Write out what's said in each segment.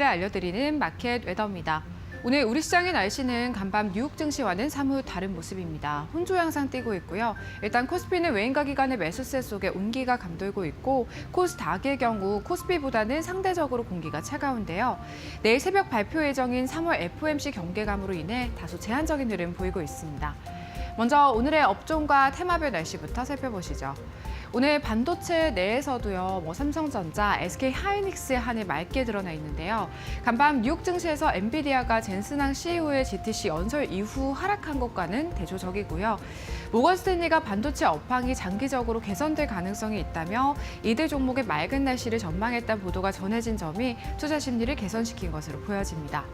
알려드리는 마켓 웨더입니다. 오늘 우리 시장의 날씨는 간밤 뉴욕 증시와는 사뭇 다른 모습입니다. 혼조 양상 띄고 있고요. 일단 코스피는 외인가 기관의 매수세 속에 온기가 감돌고 있고 코스닥의 경우 코스피보다는 상대적으로 공기가 차가운데요. 내일 새벽 발표 예정인 3월 FOMC 경계감으로 인해 다소 제한적인 흐름 보이고 있습니다. 먼저 오늘의 업종과 테마별 날씨부터 살펴보시죠. 오늘 반도체 내에서도요, 삼성전자, SK하이닉스 한해 맑게 드러나 있는데요. 간밤 뉴욕 증시에서 엔비디아가 젠슨항 CEO의 GTC 연설 이후 하락한 것과는 대조적이고요. 모건 스탠리가 반도체 업황이 장기적으로 개선될 가능성이 있다며 이들 종목의 맑은 날씨를 전망했다는 보도가 전해진 점이 투자 심리를 개선시킨 것으로 보여집니다.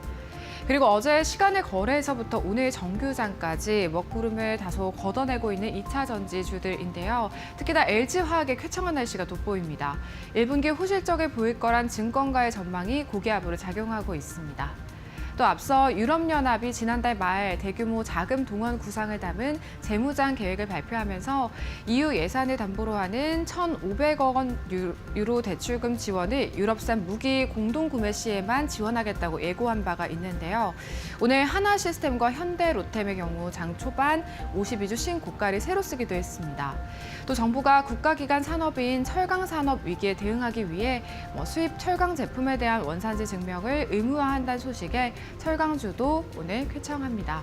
그리고 어제 시간의 거래에서부터 오늘 정규장까지 먹구름을 다소 걷어내고 있는 2차 전지주들인데요. 특히나 LG화학의 쾌청한 날씨가 돋보입니다. 1분기 호실적에 보일 거란 증권가의 전망이 고기압으로 작용하고 있습니다. 또 앞서 유럽연합이 지난달 말 대규모 자금 동원 구상을 담은 재무장 계획을 발표하면서 EU 예산을 담보로 하는 1,500억 원 유로 대출금 지원을 유럽산 무기 공동구매 시에만 지원하겠다고 예고한 바가 있는데요. 오늘 하나시스템과 현대로템의 경우 장 초반 52주 신고가를 새로 쓰기도 했습니다. 또 정부가 국가기관 산업인 철강산업 위기에 대응하기 위해 수입 철강 제품에 대한 원산지 증명을 의무화한다는 소식에 철강주도 오늘 쾌청합니다.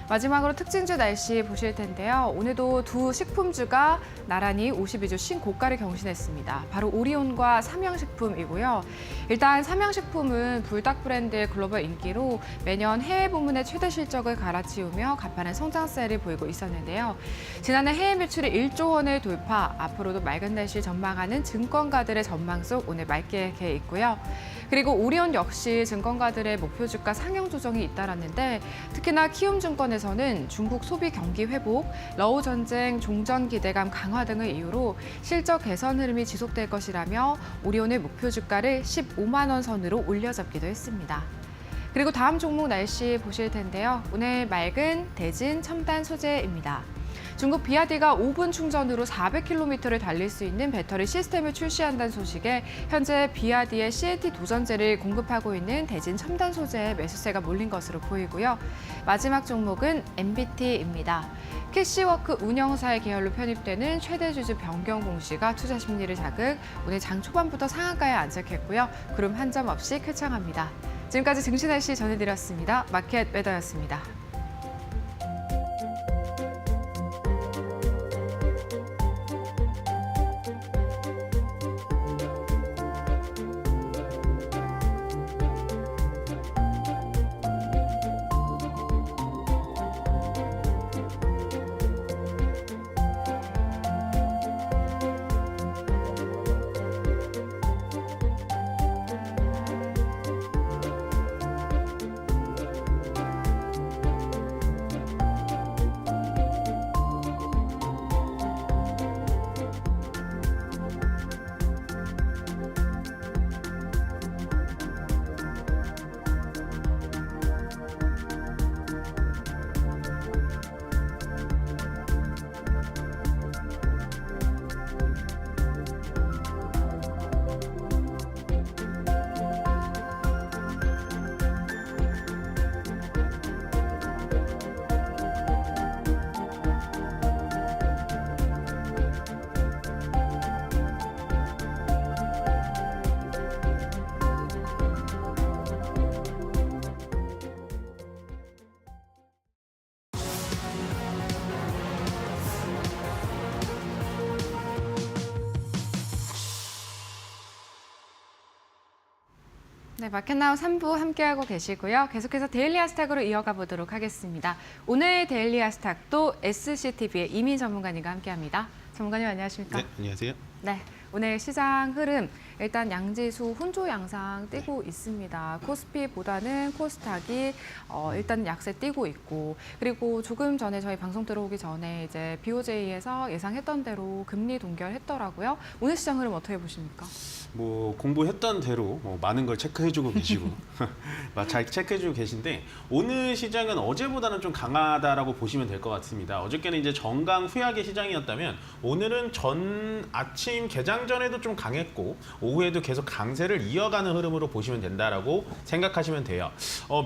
마지막으로 특징주 날씨 보실 텐데요. 오늘도 두 식품주가 나란히 52주 신고가를 경신했습니다. 바로 오리온과 삼양식품이고요. 일단 삼양식품은 불닭 브랜드의 글로벌 인기로 매년 해외 부문의 최대 실적을 갈아치우며 가파른 성장세를 보이고 있었는데요. 지난해 해외 매출이 1조 원을 돌파, 앞으로도 맑은 날씨 전망하는 증권가들의 전망 속 오늘 맑게 개 있고요. 그리고 오리온 역시 증권가들의 목표 주가 상향 조정이 잇따랐는데 특히나 키움증권에서는 중국 소비 경기 회복, 러우 전쟁 종전 기대감 강화 등을 이유로 실적 개선 흐름이 지속될 것이라며 오리온의 목표 주가를 15만 원 선으로 올려잡기도 했습니다. 그리고 다음 종목 날씨 보실 텐데요. 오늘 맑은 대진 첨단 소재입니다. 중국 비아디가 5분 충전으로 400km를 달릴 수 있는 배터리 시스템을 출시한다는 소식에 현재 비아디의 CAT 도전제를 공급하고 있는 대진 첨단 소재에 매수세가 몰린 것으로 보이고요. 마지막 종목은 MBT입니다. 캐시워크 운영사의 계열로 편입되는 최대 주주 변경 공시가 투자 심리를 자극, 오늘 장 초반부터 상한가에 안착했고요. 구름 한 점 없이 쾌청합니다. 지금까지 증시 날씨 전해드렸습니다. 마켓 웨더였습니다. 네, 마켓나우 3부 함께하고 계시고요. 계속해서 데일리 하스탁으로 이어가 보도록 하겠습니다. 오늘 데일리 하스탁도 SCTV의 이민 전문가님과 함께합니다. 전문가님 안녕하십니까? 네, 안녕하세요. 네, 오늘 시장 흐름 일단 양지수 혼조 양상 띄고 있습니다. 코스피보다는 코스닥이 일단 약세 띄고 있고, 그리고 조금 전에 저희 방송 들어오기 전에 이제 BOJ에서 예상했던 대로 금리 동결했더라고요. 오늘 시장 흐름 어떻게 보십니까? 뭐 공부했던 대로 많은 걸 체크해주고 계시고 잘 체크해주고 계신데, 오늘 시장은 어제보다는 좀 강하다라고 보시면 될 것 같습니다. 어저께는 이제 정강 후약의 시장이었다면 오늘은 전 아침 개장 전에도 좀 강했고 오후에도 계속 강세를 이어가는 흐름으로 보시면 된다라고 생각하시면 돼요.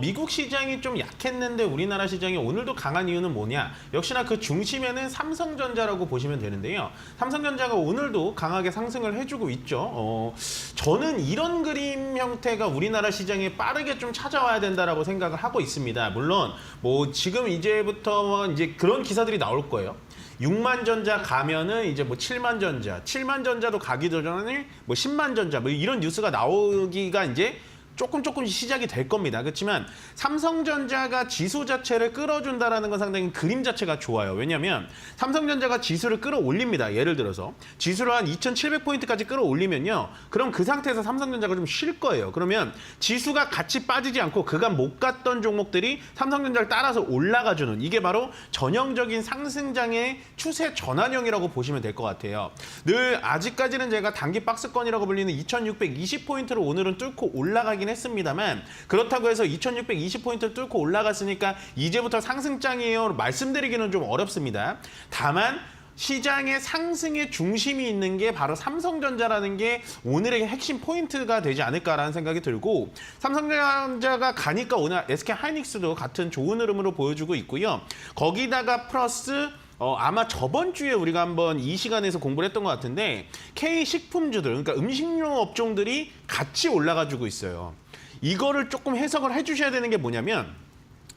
미국 시장이 좀 약했는데 우리나라 시장이 오늘도 강한 이유는 뭐냐? 역시나 그 중심에는 삼성전자라고 보시면 되는데요. 삼성전자가 오늘도 강하게 상승을 해주고 있죠. 저는 이런 그림 형태가 우리나라 시장에 빠르게 좀 찾아와야 된다라고 생각을 하고 있습니다. 물론 뭐 지금 이제부터 이제 그런 기사들이 나올 거예요. 6만 전자 가면은 이제 뭐 7만 전자, 7만 전자도 가기 전에 뭐 10만 전자 뭐 이런 뉴스가 나오기가 이제 조금씩 시작이 될 겁니다. 그렇지만 삼성전자가 지수 자체를 끌어준다라는 건 상당히 그림 자체가 좋아요. 왜냐하면 삼성전자가 지수를 끌어올립니다. 예를 들어서 지수를 한 2,700포인트까지 끌어올리면요. 그럼 그 상태에서 삼성전자가 좀 쉴 거예요. 그러면 지수가 같이 빠지지 않고 그간 못 갔던 종목들이 삼성전자를 따라서 올라가주는 이게 바로 전형적인 상승장의 추세 전환형이라고 보시면 될 것 같아요. 늘 아직까지는 제가 단기 박스권이라고 불리는 2,620포인트를 오늘은 뚫고 올라가긴 했습니다만 그렇다고 해서 2,620포인트를 뚫고 올라갔으니까 이제부터 상승장이에요 말씀드리기는 좀 어렵습니다. 다만 시장의 상승의 중심이 있는 게 바로 삼성전자라는 게 오늘의 핵심 포인트가 되지 않을까라는 생각이 들고 삼성전자가 가니까 오늘 SK하이닉스도 같은 좋은 흐름으로 보여주고 있고요. 거기다가 플러스 아마 저번 주에 우리가 한번 이 시간에서 공부를 했던 것 같은데 K식품주들, 그러니까 음식료 업종들이 같이 올라가지고 있어요. 이거를 조금 해석을 해주셔야 되는 게 뭐냐면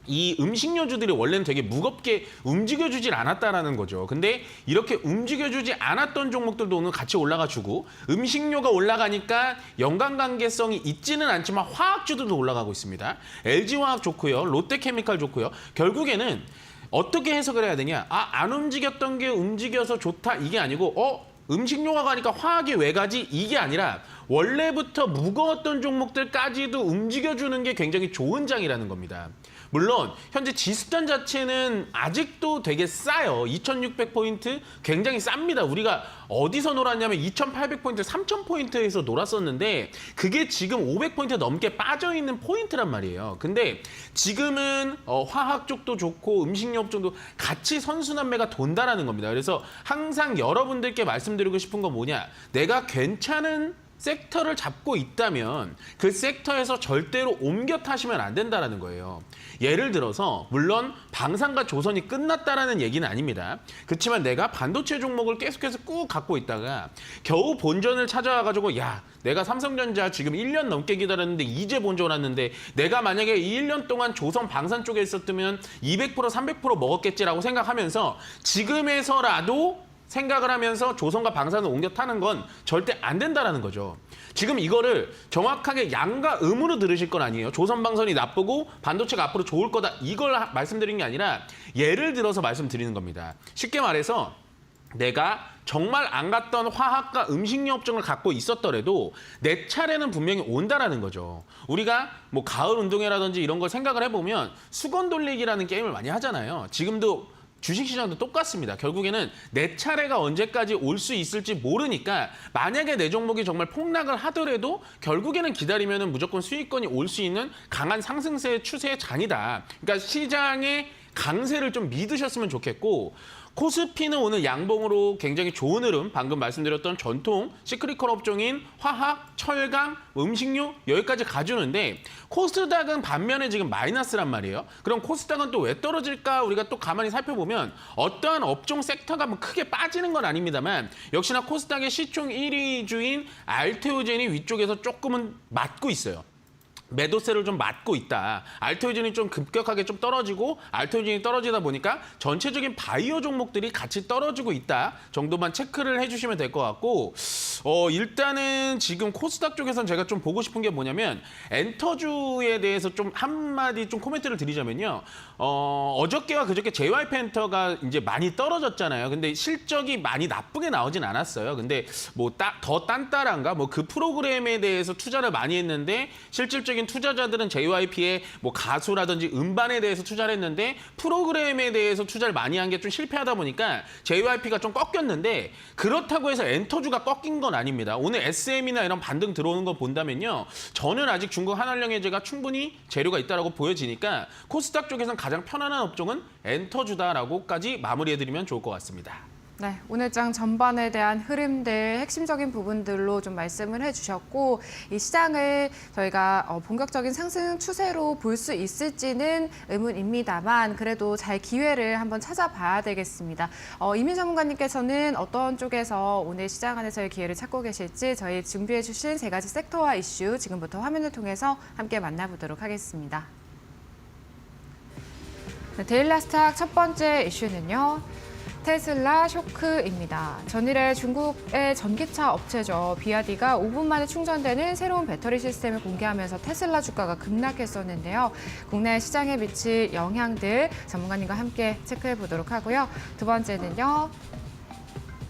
이 음식료주들이 원래는 되게 무겁게 움직여주질 않았다라는 거죠. 근데 이렇게 움직여주지 않았던 종목들도 오늘 같이 올라가주고 음식료가 올라가니까 연관관계성이 있지는 않지만 화학주들도 올라가고 있습니다. LG화학 좋고요. 롯데케미칼 좋고요. 결국에는 어떻게 해석을 해야 되냐? 안 움직였던 게 움직여서 좋다 이게 아니고 음식료가 가니까 화학이 왜 가지? 이게 아니라 원래부터 무거웠던 종목들까지도 움직여주는 게 굉장히 좋은 장이라는 겁니다. 물론 현재 지수단 자체는 아직도 되게 싸요. 2,600포인트 굉장히 쌉니다. 우리가 어디서 놀았냐면 2,800포인트, 3,000포인트에서 놀았었는데 그게 지금 500포인트 넘게 빠져있는 포인트란 말이에요. 근데 지금은 화학 쪽도 좋고 음식료 쪽도 같이 선순환매가 돈다라는 겁니다. 그래서 항상 여러분들께 말씀드리고 싶은 건 뭐냐. 내가 괜찮은 섹터를 잡고 있다면 그 섹터에서 절대로 옮겨 타시면 안 된다는 거예요. 예를 들어서 물론 방산과 조선이 끝났다라는 얘기는 아닙니다. 그렇지만 내가 반도체 종목을 계속해서 꾹 갖고 있다가 겨우 본전을 찾아와가지고 내가 삼성전자 지금 1년 넘게 기다렸는데 이제 본전 왔는데 내가 만약에 이 1년 동안 조선 방산 쪽에 있었다면 200% 300% 먹었겠지라고 생각하면서 지금에서라도 생각을 하면서 조선과 방산을 옮겨 타는 건 절대 안 된다라는 거죠. 지금 이거를 정확하게 양과 음으로 들으실 건 아니에요. 조선 방산이 나쁘고 반도체가 앞으로 좋을 거다 이걸 말씀드린 게 아니라 예를 들어서 말씀드리는 겁니다. 쉽게 말해서 내가 정말 안 갔던 화학과 음식료 업종을 갖고 있었더라도 내 차례는 분명히 온다라는 거죠. 우리가 뭐 가을 운동회라든지 이런 걸 생각을 해보면 수건 돌리기라는 게임을 많이 하잖아요. 지금도 주식시장도 똑같습니다. 결국에는 내 차례가 언제까지 올 수 있을지 모르니까 만약에 내 종목이 정말 폭락을 하더라도 결국에는 기다리면 무조건 수익권이 올 수 있는 강한 상승세 추세의 장이다. 그러니까 시장의 강세를 좀 믿으셨으면 좋겠고 코스피는 오늘 양봉으로 굉장히 좋은 흐름, 방금 말씀드렸던 전통 시크릿컬 업종인 화학, 철강, 음식료 여기까지 가주는데 코스닥은 반면에 지금 마이너스란 말이에요. 그럼 코스닥은 또 왜 떨어질까? 우리가 또 가만히 살펴보면 어떠한 업종 섹터가 뭐 크게 빠지는 건 아닙니다만 역시나 코스닥의 시총 1위주인 알테오젠이 위쪽에서 조금은 맞고 있어요. 매도세를 좀 맞고 있다. 알테오젠이 좀 급격하게 좀 떨어지고 알테오젠이 떨어지다 보니까 전체적인 바이오 종목들이 같이 떨어지고 있다 정도만 체크를 해주시면 될 것 같고 일단은 지금 코스닥 쪽에서는 제가 좀 보고 싶은 게 뭐냐면 엔터주에 대해서 좀 한마디 좀 코멘트를 드리자면요. 어저께와 그저께 JYP엔터가 이제 많이 떨어졌잖아요. 근데 실적이 많이 나쁘게 나오진 않았어요. 근데 뭐 더 딴따란가 뭐 그 프로그램에 대해서 투자를 많이 했는데 실질적인 투자자들은 JYP의 뭐 가수라든지 음반에 대해서 투자를 했는데 프로그램에 대해서 투자를 많이 한 게 좀 실패하다 보니까 JYP가 좀 꺾였는데 그렇다고 해서 엔터주가 꺾인 건 아닙니다. 오늘 SM이나 이런 반등 들어오는 거 본다면요. 저는 아직 중국 한알령해제가 충분히 재료가 있다고 보여지니까 코스닥 쪽에서는 가장 편안한 업종은 엔터주다라고까지 마무리해드리면 좋을 것 같습니다. 네, 오늘 장 전반에 대한 흐름들, 핵심적인 부분들로 좀 말씀을 해주셨고 이 시장을 저희가 본격적인 상승 추세로 볼 수 있을지는 의문입니다만 그래도 잘 기회를 한번 찾아봐야 되겠습니다. 이민 전문가님께서는 어떤 쪽에서 오늘 시장 안에서의 기회를 찾고 계실지 저희 준비해 주신 세 가지 섹터와 이슈 지금부터 화면을 통해서 함께 만나보도록 하겠습니다. 네, 데일리스탁 첫 번째 이슈는요. 테슬라 쇼크입니다. 전일에 중국의 전기차 업체죠. 비아디가 5분 만에 충전되는 새로운 배터리 시스템을 공개하면서 테슬라 주가가 급락했었는데요. 국내 시장에 미칠 영향들 전문가님과 함께 체크해 보도록 하고요. 두 번째는요.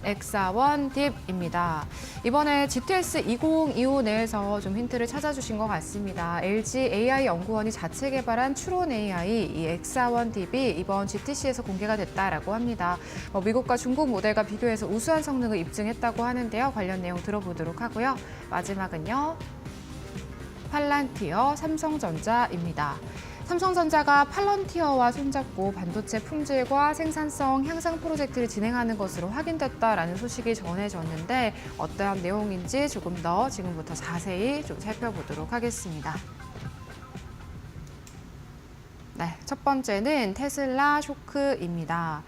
엑사원 딥입니다. 이번에 GTS 2025 내에서 좀 힌트를 찾아주신 것 같습니다. LG AI 연구원이 자체 개발한 추론 AI, 이 엑사원 딥이 이번 GTC에서 공개가 됐다라고 합니다. 미국과 중국 모델과 비교해서 우수한 성능을 입증했다고 하는데요. 관련 내용 들어보도록 하고요. 마지막은요. 팔란티어 삼성전자입니다. 삼성전자가 팔런티어와 손잡고 반도체 품질과 생산성 향상 프로젝트를 진행하는 것으로 확인됐다라는 소식이 전해졌는데 어떠한 내용인지 조금 더 지금부터 자세히 좀 살펴보도록 하겠습니다. 네, 첫 번째는 테슬라 쇼크입니다.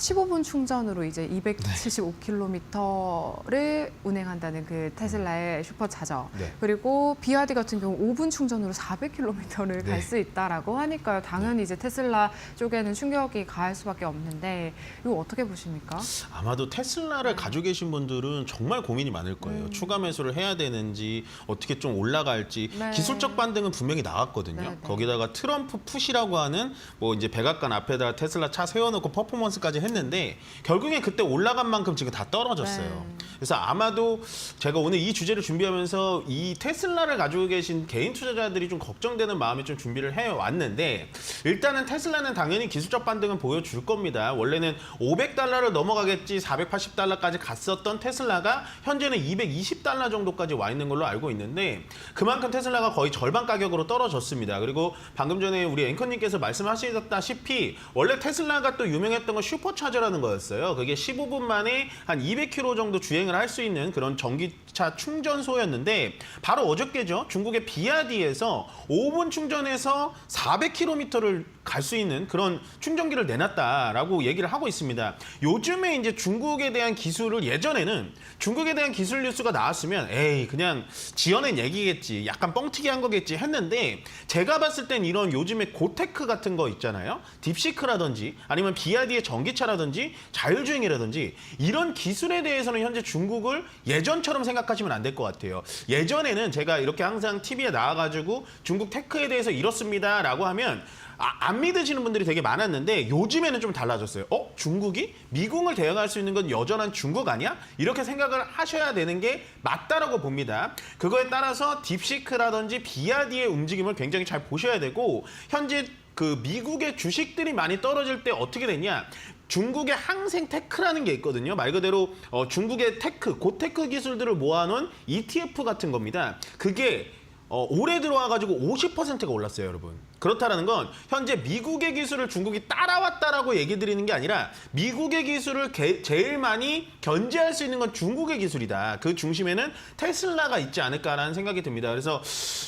15분 충전으로 이제 275km를 운행한다는 그 테슬라의 슈퍼차저. 네. 그리고 비아디 같은 경우 5분 충전으로 400km를 갈 수 있다라고 하니까요. 당연히 이제 테슬라 쪽에는 충격이 가할 수밖에 없는데 이거 어떻게 보십니까? 아마도 테슬라를 가지고 계신 분들은 정말 고민이 많을 거예요. 추가 매수를 해야 되는지 어떻게 좀 올라갈지 네. 기술적 반등은 분명히 나왔거든요. 네, 네. 거기다가 트럼프 푸시라고 하는 뭐 이제 백악관 앞에다가 테슬라 차 세워놓고 퍼포먼스까지 했는데 결국에 그때 올라간 만큼 지금 다 떨어졌어요. 네. 그래서 아마도 제가 오늘 이 주제를 준비하면서 이 테슬라를 가지고 계신 개인 투자자들이 좀 걱정되는 마음에 좀 준비를 해왔는데 일단은 테슬라는 당연히 기술적 반등은 보여줄 겁니다. 원래는 $500를 넘어가겠지 480달러까지 갔었던 테슬라가 현재는 $220 정도까지 와 있는 걸로 알고 있는데 그만큼 테슬라가 거의 절반 가격으로 떨어졌습니다. 그리고 방금 전에 우리 앵커님께서 말씀하셨다시피 원래 테슬라가 또 유명했던 건 슈퍼차저라는 거였어요. 그게 15분 만에 한 200km 정도 주행을 할 수 있는 그런 전기차 충전소였는데 바로 어저께죠. 중국의 비아디에서 5분 충전해서 400km를 갈 수 있는 그런 충전기를 내놨다라고 얘기를 하고 있습니다. 요즘에 이제 중국에 대한 기술을 예전에는 중국에 대한 기술 뉴스가 나왔으면 에이 그냥 지어낸 얘기겠지 약간 뻥튀기 한 거겠지 했는데 제가 봤을 땐 이런 요즘에 고테크 같은 거 있잖아요. 딥시크라든지 아니면 비아디의 전기차라든지 자율주행이라든지 이런 기술에 대해서는 현재 중국을 예전처럼 생각하시면 안 될 것 같아요. 예전에는 제가 이렇게 항상 TV에 나와가지고 중국 테크에 대해서 이렇습니다라고 하면 안 믿으시는 분들이 되게 많았는데 요즘에는 좀 달라졌어요. 중국이 미국을 대응할 수 있는 건 여전한 중국 아니야? 이렇게 생각을 하셔야 되는 게 맞다라고 봅니다. 그거에 따라서 딥시크라든지 비아디의 움직임을 굉장히 잘 보셔야 되고 현재 그 미국의 주식들이 많이 떨어질 때 어떻게 되냐? 중국의 항생 테크라는 게 있거든요. 말 그대로 중국의 테크, 고테크 기술들을 모아놓은 ETF 같은 겁니다. 그게 올해 들어와가지고 50%가 올랐어요, 여러분. 그렇다는 건 현재 미국의 기술을 중국이 따라왔다라고 얘기 드리는 게 아니라 미국의 기술을 제일 많이 견제할 수 있는 건 중국의 기술이다. 그 중심에는 테슬라가 있지 않을까라는 생각이 듭니다. 그래서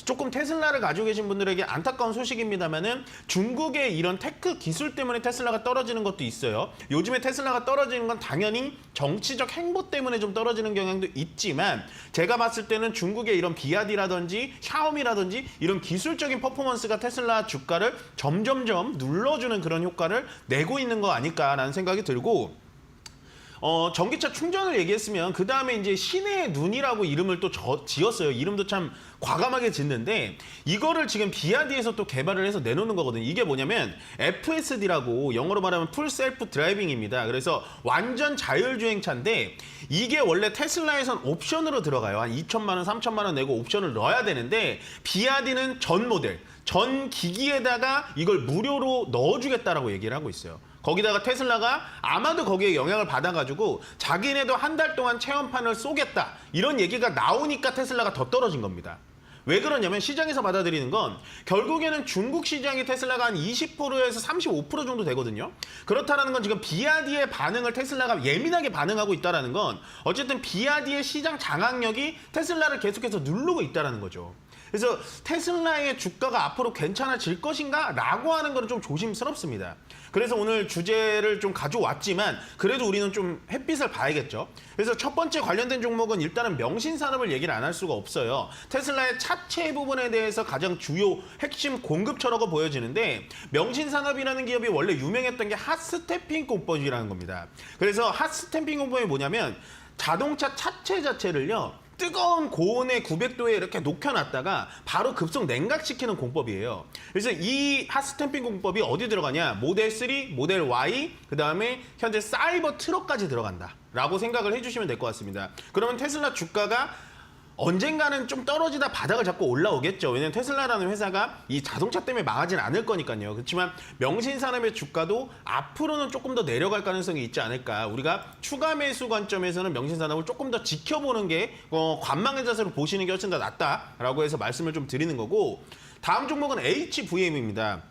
조금 테슬라를 가지고 계신 분들에게 안타까운 소식입니다만은 중국의 이런 테크 기술 때문에 테슬라가 떨어지는 것도 있어요. 요즘에 테슬라가 떨어지는 건 당연히 정치적 행보 때문에 좀 떨어지는 경향도 있지만 제가 봤을 때는 중국의 이런 비아디라든지 샤오미라든지 이런 기술적인 퍼포먼스가 테슬라 주가를 점점점 눌러주는 그런 효과를 내고 있는 거 아닐까라는 생각이 들고 전기차 충전을 얘기했으면 그 다음에 이제 신의 눈이라고 이름을 또 지었어요. 이름도 참 과감하게 짓는데 이거를 지금 비아디에서 또 개발을 해서 내놓는 거거든요. 이게 뭐냐면 FSD라고 영어로 말하면 풀 셀프 드라이빙입니다. 그래서 완전 자율주행차인데 이게 원래 테슬라에선 옵션으로 들어가요. 한 2천만 원, 3천만 원 내고 옵션을 넣어야 되는데 비아디는 전 모델, 전 기기에다가 이걸 무료로 넣어주겠다라고 얘기를 하고 있어요. 거기다가 테슬라가 아마도 거기에 영향을 받아가지고 자기네도 한 달 동안 체험판을 쏘겠다 이런 얘기가 나오니까 테슬라가 더 떨어진 겁니다. 왜 그러냐면 시장에서 받아들이는 건 결국에는 중국 시장이 테슬라가 한 20%에서 35% 정도 되거든요. 그렇다는 건 지금 비아디의 반응을 테슬라가 예민하게 반응하고 있다는 건 어쨌든 비아디의 시장 장악력이 테슬라를 계속해서 누르고 있다는 거죠. 그래서 테슬라의 주가가 앞으로 괜찮아질 것인가? 라고 하는 거는 좀 조심스럽습니다. 그래서 오늘 주제를 좀 가져왔지만 그래도 우리는 좀 햇빛을 봐야겠죠. 그래서 첫 번째 관련된 종목은 일단은 명신산업을 얘기를 안 할 수가 없어요. 테슬라의 차체 부분에 대해서 가장 주요 핵심 공급처라고 보여지는데 명신산업이라는 기업이 원래 유명했던 게 핫스태핑 공법이라는 겁니다. 그래서 핫스태핑 공법이 뭐냐면 자동차 차체 자체를요. 뜨거운 고온의 900도에 이렇게 녹여놨다가 바로 급속 냉각시키는 공법이에요. 그래서 이 핫스탬핑 공법이 어디 들어가냐? 모델 3, 모델 Y, 그다음에 현재 사이버 트럭까지 들어간다라고 생각을 해주시면 될 것 같습니다. 그러면 테슬라 주가가 언젠가는 좀 떨어지다 바닥을 잡고 올라오겠죠. 왜냐면 테슬라라는 회사가 이 자동차 때문에 망하진 않을 거니까요. 그렇지만 명신산업의 주가도 앞으로는 조금 더 내려갈 가능성이 있지 않을까. 우리가 추가 매수 관점에서는 명신산업을 조금 더 지켜보는 게 관망의 자세로 보시는 게 훨씬 더 낫다라고 해서 말씀을 좀 드리는 거고, 다음 종목은 HVM입니다.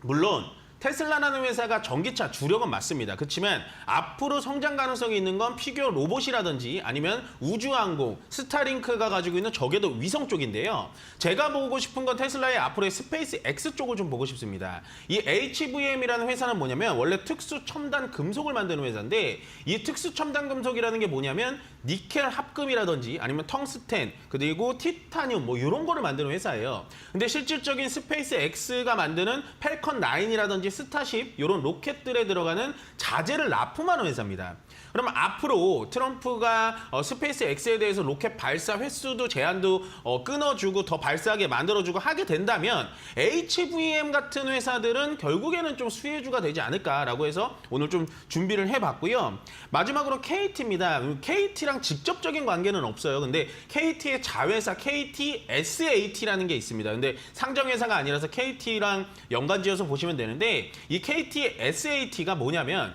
물론 테슬라라는 회사가 전기차 주력은 맞습니다. 그렇지만 앞으로 성장 가능성이 있는 건 피규어 로봇이라든지 아니면 우주항공, 스타링크가 가지고 있는 저궤도 위성 쪽인데요. 제가 보고 싶은 건 테슬라의 앞으로의 스페이스 X 쪽을 좀 보고 싶습니다. 이 HVM이라는 회사는 뭐냐면 원래 특수 첨단 금속을 만드는 회사인데 이 특수 첨단 금속이라는 게 뭐냐면 니켈 합금이라든지 아니면 텅스텐 그리고 티타늄 뭐 이런 거를 만드는 회사예요. 근데 실질적인 스페이스 X가 만드는 펠컨 9이라든지 스타쉽 이런 로켓들에 들어가는 자재를 납품하는 회사입니다. 그러면 앞으로 트럼프가 스페이스 X에 대해서 로켓 발사 횟수도 제한도 끊어주고 더 발사하게 만들어주고 하게 된다면 HVM 같은 회사들은 결국에는 좀 수혜주가 되지 않을까라고 해서 오늘 좀 준비를 해봤고요. 마지막으로 KT입니다. KT랑 직접적인 관계는 없어요. 근데 KT의 자회사 KTSAT라는 게 있습니다. 근데 상정회사가 아니라서 KT랑 연관지어서 보시면 되는데 이 KTSAT가 뭐냐면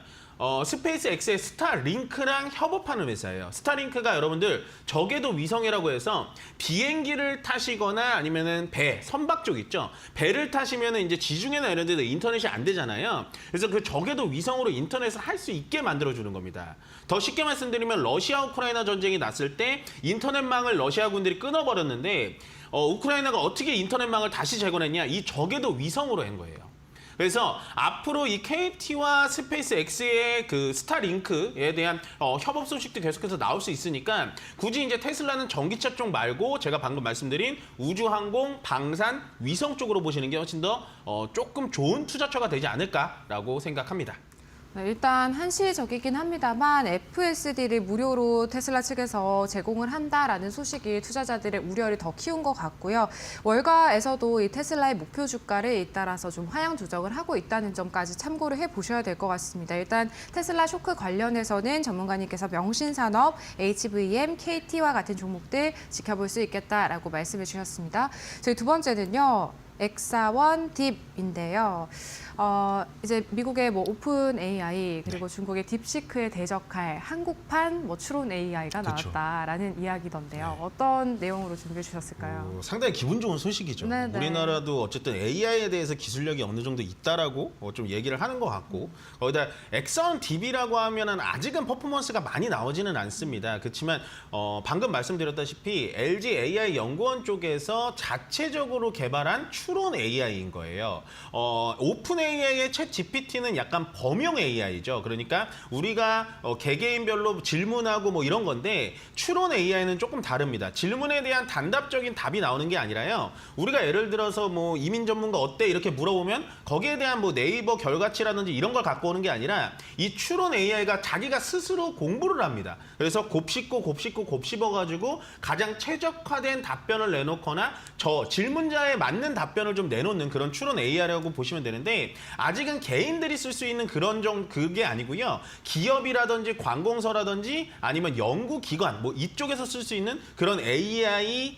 스페이스 X의 스타링크랑 협업하는 회사예요. 스타링크가 여러분들 저궤도 위성이라고 해서 비행기를 타시거나 아니면은 배, 선박 쪽 있죠. 배를 타시면은 이제 지중해나 이런 데도 인터넷이 안 되잖아요. 그래서 그 저궤도 위성으로 인터넷을 할 수 있게 만들어주는 겁니다. 더 쉽게 말씀드리면 러시아 우크라이나 전쟁이 났을 때 인터넷망을 러시아군들이 끊어버렸는데 우크라이나가 어떻게 인터넷망을 다시 재건했냐? 이 저궤도 위성으로 한 거예요. 그래서 앞으로 이 KT와 스페이스 X의 그 스타링크에 대한 협업 소식도 계속해서 나올 수 있으니까 굳이 이제 테슬라는 전기차 쪽 말고 제가 방금 말씀드린 우주항공, 방산, 위성 쪽으로 보시는 게 훨씬 더 조금 좋은 투자처가 되지 않을까라고 생각합니다. 네, 일단 한시적이긴 합니다만 FSD를 무료로 테슬라 측에서 제공을 한다라는 소식이 투자자들의 우려를 더 키운 것 같고요. 월가에서도 이 테슬라의 목표 주가를 잇따라서 좀 하향 조정을 하고 있다는 점까지 참고를 해보셔야 될 것 같습니다. 일단 테슬라 쇼크 관련해서는 전문가님께서 명신산업, HVM, KT와 같은 종목들 지켜볼 수 있겠다라고 말씀해 주셨습니다. 저희 두 번째는요. 엑사원 딥인데요. 이제 미국의 뭐 오픈 AI 그리고 중국의 딥시크에 대적할 한국판 뭐 추론 AI가 나왔다라는 이야기던데요. 어떤 내용으로 준비해 주셨을까요? 상당히 기분 좋은 소식이죠. 네네. 우리나라도 어쨌든 AI에 대해서 기술력이 어느 정도 있다라고 좀 얘기를 하는 것 같고 거기다 엑사원 딥이라고 하면은 아직은 퍼포먼스가 많이 나오지는 않습니다. 그렇지만 방금 말씀드렸다시피 LG AI 연구원 쪽에서 자체적으로 개발한 추론 AI인 거예요. 오픈 AI의 챗 GPT는 약간 범용 AI죠. 그러니까 우리가 개개인별로 질문하고 뭐 이런 건데 추론 AI는 조금 다릅니다. 질문에 대한 단답적인 답이 나오는 게 아니라요. 우리가 예를 들어서 뭐 이민 전문가 어때 이렇게 물어보면 거기에 대한 뭐 네이버 결과치라든지 이런 걸 갖고 오는 게 아니라 이 추론 AI가 자기가 스스로 공부를 합니다. 그래서 곱씹어가지고 가장 최적화된 답변을 내놓거나 저 질문자에 맞는 답변 답변을 좀 내놓는 그런 추론 AI라고 보시면 되는데 아직은 개인들이 쓸 수 있는 그런 그게 아니고요. 기업이라든지 관공서라든지 아니면 연구기관 뭐 이쪽에서 쓸 수 있는 그런 AI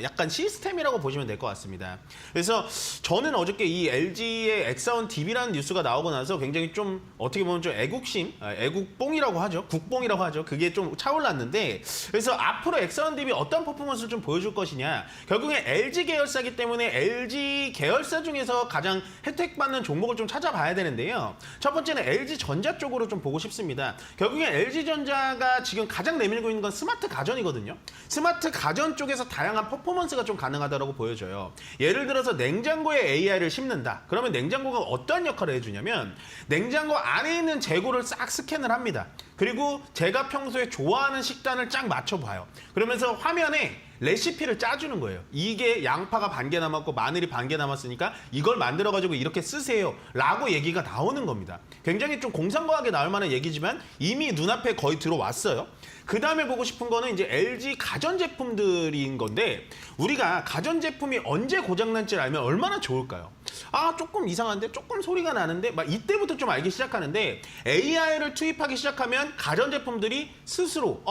약간 시스템이라고 보시면 될 것 같습니다. 그래서 저는 어저께 이 LG의 엑사원 DB라는 뉴스가 나오고 나서 굉장히 좀 어떻게 보면 좀 애국뽕이라고 하죠. 국뽕이라고 하죠. 그게 좀 차올랐는데 그래서 앞으로 엑사원 DB 어떤 퍼포먼스를 좀 보여줄 것이냐. 결국엔 LG 계열사기 때문에 LG 계열사 중에서 가장 혜택받는 종목을 좀 찾아봐야 되는데요. 첫 번째는 LG전자 쪽으로 좀 보고 싶습니다. 결국엔 LG전자가 지금 가장 내밀고 있는 건 스마트 가전이거든요. 스마트 가전 쪽에서 다양한 퍼포먼스가 좀 가능하다고 보여져요. 예를 들어서 냉장고에 AI를 심는다. 그러면 냉장고가 어떠한 역할을 해주냐면 냉장고 안에 있는 재고를 싹 스캔을 합니다. 그리고 제가 평소에 좋아하는 식단을 쫙 맞춰봐요. 그러면서 화면에 레시피를 짜주는 거예요. 이게 양파가 반 개 남았고 마늘이 반 개 남았으니까 이걸 만들어가지고 이렇게 쓰세요 라고 얘기가 나오는 겁니다. 굉장히 좀 공상과학에 나올 만한 얘기지만 이미 눈앞에 거의 들어왔어요. 그 다음에 보고 싶은 거는 이제 LG 가전제품들인 건데 우리가 가전제품이 언제 고장날지 알면 얼마나 좋을까요? 아 조금 이상한데 조금 소리가 나는데 막 이때부터 좀 알기 시작하는데 AI를 투입하기 시작하면 가전제품들이 스스로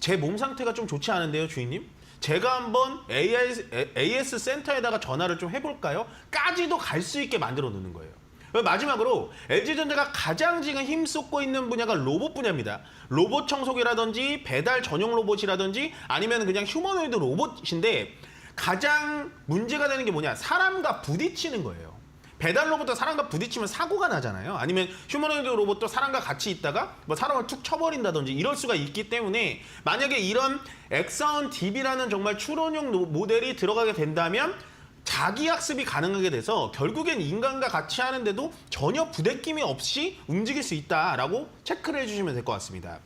제 몸 상태가 좀 좋지 않은데요 주인님? 제가 한번 AS 센터에다가 전화를 좀 해볼까요? 까지도 갈 수 있게 만들어 놓는 거예요. 마지막으로 LG전자가 가장 지금 힘쏟고 있는 분야가 로봇 분야입니다. 로봇 청소기라든지 배달 전용 로봇이라든지 아니면 그냥 휴머노이드 로봇인데 가장 문제가 되는 게 뭐냐? 사람과 부딪히는 거예요. 배달 로봇도 사람과 부딪히면 사고가 나잖아요. 아니면 휴머노이드 로봇도 사람과 같이 있다가 뭐 사람을 툭 쳐버린다든지 이럴 수가 있기 때문에 만약에 이런 엑사원 DB라는 정말 추론용 모델이 들어가게 된다면 자기 학습이 가능하게 돼서 결국엔 인간과 같이 하는데도 전혀 부대낌이 없이 움직일 수 있다라고 체크를 해주시면 될 것 같습니다.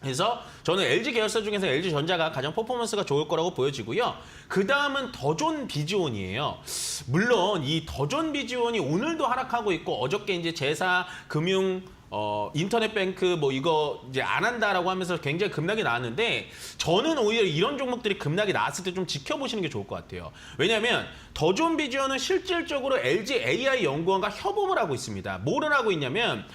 그래서 저는 LG 계열사 중에서 LG전자가 가장 퍼포먼스가 좋을 거라고 보여지고요. 그 다음은 더존 비지온이에요. 물론 이 더존 비지온이 오늘도 하락하고 있고 어저께 이제 제사, 금융, 인터넷뱅크 뭐 이거 이제 안 한다라고 하면서 굉장히 급락이 나왔는데 저는 오히려 이런 종목들이 급락이 나왔을 때 좀 지켜보시는 게 좋을 것 같아요. 왜냐하면 더존 비지온은 실질적으로 LG AI 연구원과 협업을 하고 있습니다. 뭐를 하고 있냐면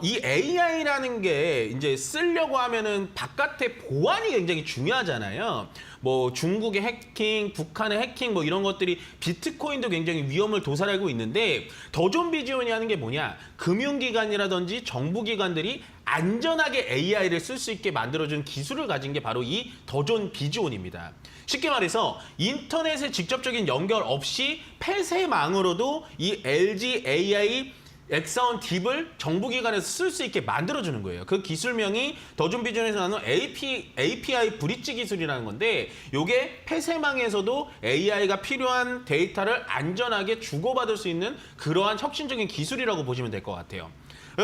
이 AI라는 게 이제 쓰려고 하면은 바깥의 보안이 굉장히 중요하잖아요. 뭐 중국의 해킹, 북한의 해킹 뭐 이런 것들이 비트코인도 굉장히 위험을 도사리고 있는데 더존 비지온이 하는 게 뭐냐? 금융기관이라든지 정부기관들이 안전하게 AI를 쓸 수 있게 만들어준 기술을 가진 게 바로 이 더존 비지온입니다. 쉽게 말해서 인터넷에 직접적인 연결 없이 폐쇄망으로도 이 LG AI 엑사원 딥을 정부기관에서 쓸 수 있게 만들어주는 거예요. 그 기술명이 더존 비전에서 나오는 API 브릿지 기술이라는 건데 이게 폐쇄망에서도 AI가 필요한 데이터를 안전하게 주고받을 수 있는 그러한 혁신적인 기술이라고 보시면 될 것 같아요.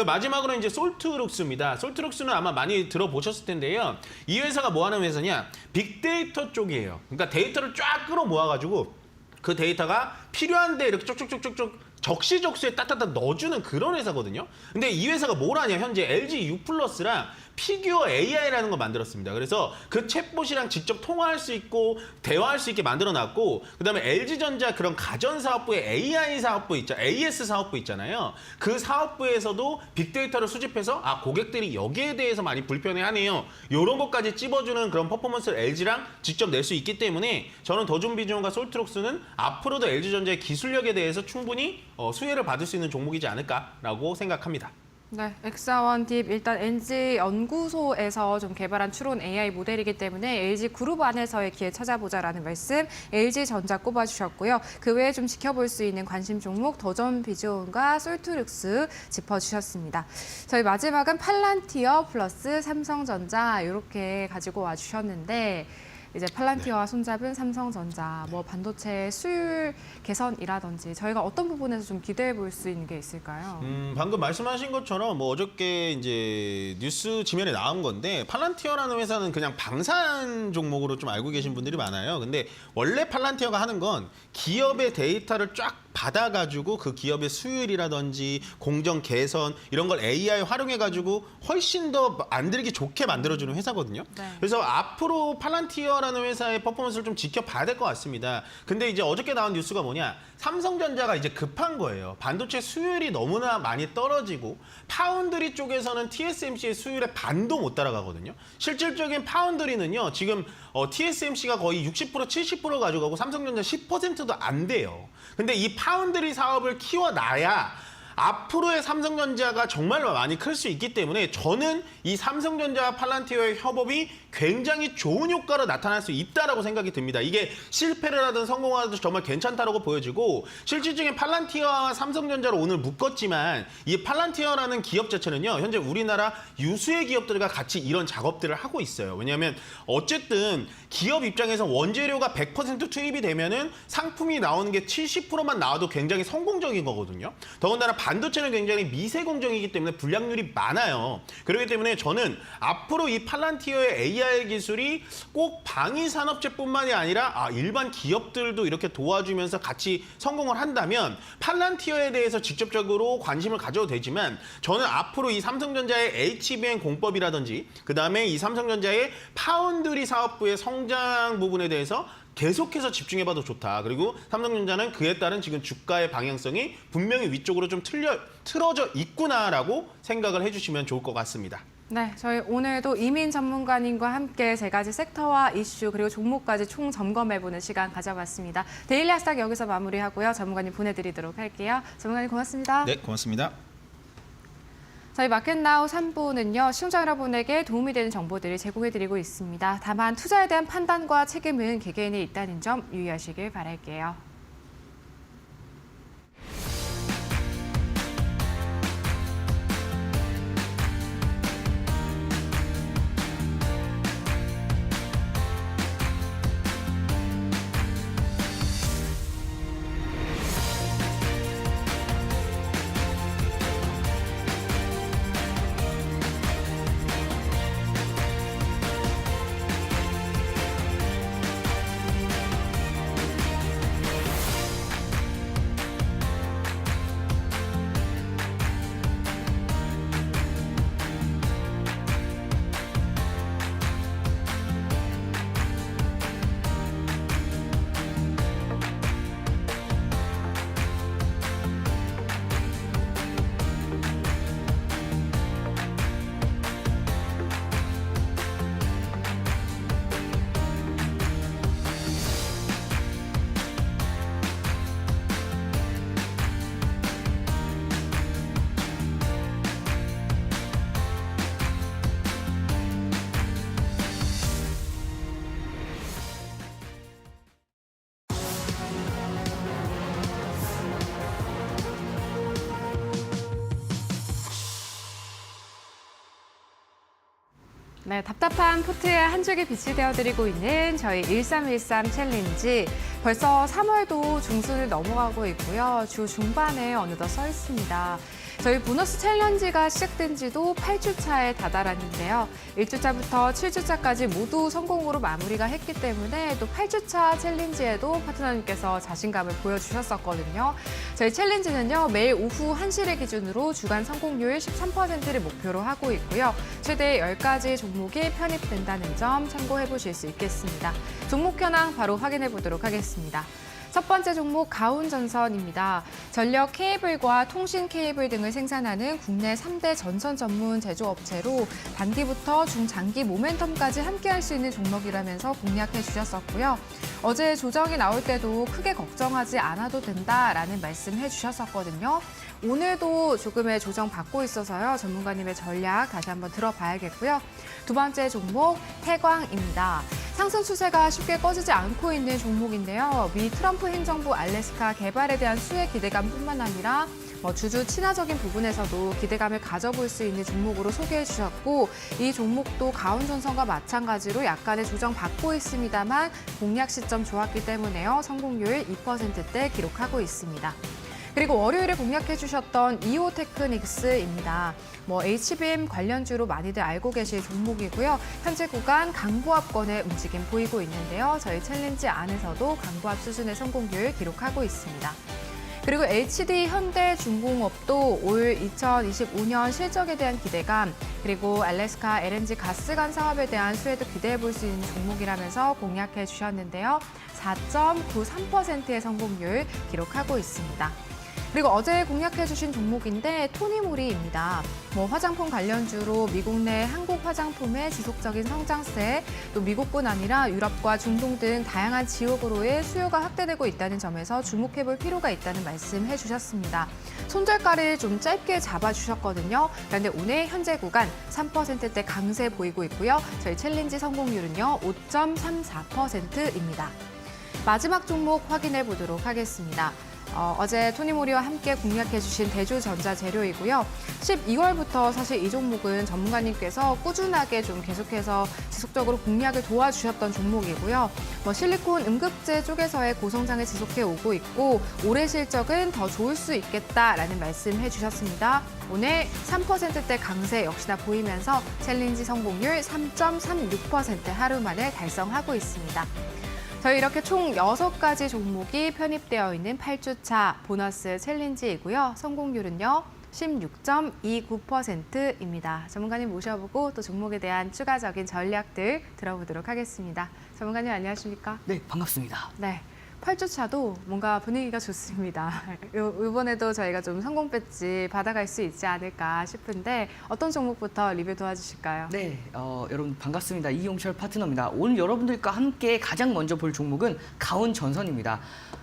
마지막으로 이제 솔트룩스입니다. 솔트룩스는 아마 많이 들어보셨을 텐데요. 이 회사가 뭐 하는 회사냐? 빅데이터 쪽이에요. 그러니까 데이터를 쫙 끌어 모아가지고 그 데이터가 필요한데 이렇게 쭉쭉쭉쭉쭉 적시적소에 따따따 넣어주는 그런 회사거든요. 근데 이 회사가 뭘 하냐? 현재 LG U+랑 피규어 AI라는 걸 만들었습니다. 그래서 그 챗봇이랑 직접 통화할 수 있고 대화할 수 있게 만들어놨고 그다음에 LG전자 그런 가전사업부의 AI 사업부 AS 사업부 있잖아요. 그 사업부에서도 빅데이터를 수집해서 고객들이 여기에 대해서 많이 불편해하네요. 이런 것까지 찝어주는 그런 퍼포먼스를 LG랑 직접 낼 수 있기 때문에 저는 더존 비지온과 솔트룩스는 앞으로도 LG전자의 기술력에 대해서 충분히 수혜를 받을 수 있는 종목이지 않을까라고 생각합니다. 네, 엑사원 딥 일단 LG 연구소에서 좀 개발한 추론 AI 모델이기 때문에 LG 그룹 안에서의 기회 찾아보자라는 말씀 LG전자 꼽아주셨고요. 그 외에 좀 지켜볼 수 있는 관심 종목 더존 비지온과 솔트룩스 짚어주셨습니다. 저희 마지막은 팔란티어 플러스 삼성전자 이렇게 가지고 와주셨는데 이제 팔란티어와 손잡은 삼성전자, 뭐 반도체 수율 개선이라든지 저희가 어떤 부분에서 좀 기대해 볼 수 있는 게 있을까요? 방금 말씀하신 것처럼 뭐 어저께 이제 뉴스 지면에 나온 건데 팔란티어라는 회사는 그냥 방산 종목으로 좀 알고 계신 분들이 많아요. 근데 원래 팔란티어가 하는 건 기업의 데이터를 쫙 받아가지고 그 기업의 수율이라든지 공정 개선 이런 걸 AI 활용해가지고 훨씬 더 만들기 좋게 만들어주는 회사거든요. 네. 그래서 앞으로 팔란티어라는 회사의 퍼포먼스를 좀 지켜봐야 될 것 같습니다. 근데 이제 어저께 나온 뉴스가 뭐냐? 삼성전자가 이제 급한 거예요. 반도체 수율이 너무나 많이 떨어지고 파운드리 쪽에서는 TSMC의 수율에 반도 못 따라가거든요. 실질적인 파운드리는요. 지금 TSMC가 거의 60% 70% 가져가고 삼성전자 10%도 안 돼요. 근데 이 파운드리 사업을 키워놔야 앞으로의 삼성전자가 정말 많이 클 수 있기 때문에 저는 이 삼성전자와 팔란티어의 협업이 굉장히 좋은 효과로 나타날 수 있다라고 생각이 듭니다. 이게 실패를 하든 성공하든 정말 괜찮다라고 보여지고 실질적인 팔란티어와 삼성전자로 오늘 묶었지만 이 팔란티어라는 기업 자체는요. 현재 우리나라 유수의 기업들과 같이 이런 작업들을 하고 있어요. 왜냐하면 어쨌든 기업 입장에서 원재료가 100% 투입이 되면은 상품이 나오는 게 70%만 나와도 굉장히 성공적인 거거든요. 더군다나 반도체는 굉장히 미세 공정이기 때문에 불량률이 많아요. 그렇기 때문에 저는 앞으로 이 팔란티어의 AI 기술이 꼭 방위 산업재뿐만이 아니라 일반 기업들도 이렇게 도와주면서 같이 성공을 한다면 팔란티어에 대해서 직접적으로 관심을 가져도 되지만 저는 앞으로 이 삼성전자의 HBM 공법이라든지 그다음에 이 삼성전자의 파운드리 사업부의 성장 부분에 대해서 계속해서 집중해봐도 좋다. 그리고 삼성전자는 그에 따른 지금 주가의 방향성이 분명히 위쪽으로 좀 틀어져 있구나라고 생각을 해주시면 좋을 것 같습니다. 네, 저희 오늘도 이민 전문가님과 함께 세 가지 섹터와 이슈 그리고 종목까지 총 점검해보는 시간 가져봤습니다. 데일리 핫스탁 여기서 마무리하고요. 전문가님 보내드리도록 할게요. 전문가님 고맙습니다. 네, 고맙습니다. 저희 마켓나우 3부는요. 시청자 여러분에게 도움이 되는 정보들을 제공해드리고 있습니다. 다만 투자에 대한 판단과 책임은 개개인에 있다는 점 유의하시길 바랄게요. 네, 답답한 포트에 한 줄기 빛이 되어드리고 있는 저희 1313 챌린지. 벌써 3월도 중순을 넘어가고 있고요. 주 중반에 어느덧 서 있습니다. 저희 보너스 챌린지가 시작된 지도 8주차에 다다랐는데요. 1주차부터 7주차까지 모두 성공으로 마무리가 했기 때문에 또 8주차 챌린지에도 파트너님께서 자신감을 보여주셨었거든요. 저희 챌린지는요, 매일 오후 1시를 기준으로 주간 성공률 13%를 목표로 하고 있고요. 최대 10가지 종목이 편입된다는 점 참고해 보실 수 있겠습니다. 종목 현황 바로 확인해 보도록 하겠습니다. 첫 번째 종목 가온전선입니다. 전력 케이블과 통신 케이블 등을 생산하는 국내 3대 전선 전문 제조업체로 단기부터 중장기 모멘텀까지 함께할 수 있는 종목이라면서 공략해 주셨었고요. 어제 조정이 나올 때도 크게 걱정하지 않아도 된다라는 말씀해 주셨었거든요. 오늘도 조금의 조정 받고 있어서요. 전문가님의 전략 다시 한번 들어봐야겠고요. 두 번째 종목 태광입니다. 상승 추세가 쉽게 꺼지지 않고 있는 종목인데요. 미 트럼프 행정부 알래스카 개발에 대한 수혜 기대감뿐만 아니라 주주 친화적인 부분에서도 기대감을 가져볼 수 있는 종목으로 소개해 주셨고 이 종목도 가온전선과 마찬가지로 약간의 조정받고 있습니다만 공략 시점 좋았기 때문에요. 성공률 2%대 기록하고 있습니다. 그리고 월요일에 공략해 주셨던 이오테크닉스입니다. HBM 관련주로 많이들 알고 계실 종목이고요. 현재 구간 강보합권의 움직임 보이고 있는데요. 저희 챌린지 안에서도 강보합 수준의 성공률 기록하고 있습니다. 그리고 HD 현대중공업도 올 2025년 실적에 대한 기대감, 그리고 알래스카 LNG 가스관 사업에 대한 수혜도 기대해 볼 수 있는 종목이라면서 공략해 주셨는데요. 4.93%의 성공률 기록하고 있습니다. 그리고 어제 공략해 주신 종목인데 토니모리입니다. 화장품 관련주로 미국 내 한국 화장품의 지속적인 성장세, 또 미국뿐 아니라 유럽과 중동 등 다양한 지역으로의 수요가 확대되고 있다는 점에서 주목해 볼 필요가 있다는 말씀해 주셨습니다. 손절가를 좀 짧게 잡아주셨거든요. 그런데 오늘 현재 구간 3%대 강세 보이고 있고요. 저희 챌린지 성공률은요 5.34%입니다. 마지막 종목 확인해 보도록 하겠습니다. 어제 토니모리와 함께 공략해 주신 대주전자재료이고요. 12월부터 사실 이 종목은 전문가님께서 꾸준하게 좀 계속해서 지속적으로 공략을 도와주셨던 종목이고요. 실리콘 음극재 쪽에서의 고성장을 지속해 오고 있고 올해 실적은 더 좋을 수 있겠다라는 말씀해 주셨습니다. 오늘 3%대 강세 역시나 보이면서 챌린지 성공률 3.36% 하루 만에 달성하고 있습니다. 저희 이렇게 총 6가지 종목이 편입되어 있는 8주차 보너스 챌린지이고요. 성공률은요 16.29%입니다. 전문가님 모셔보고 또 종목에 대한 추가적인 전략들 들어보도록 하겠습니다. 전문가님 안녕하십니까? 네, 반갑습니다. 네. 8주차도 뭔가 분위기가 좋습니다. 이번에도 저희가 좀 성공 배지 받아갈 수 있지 않을까 싶은데 어떤 종목부터 리뷰 도와주실까요? 네, 여러분 반갑습니다. 이용철 파트너입니다. 오늘 여러분들과 함께 가장 먼저 볼 종목은 가온전선입니다.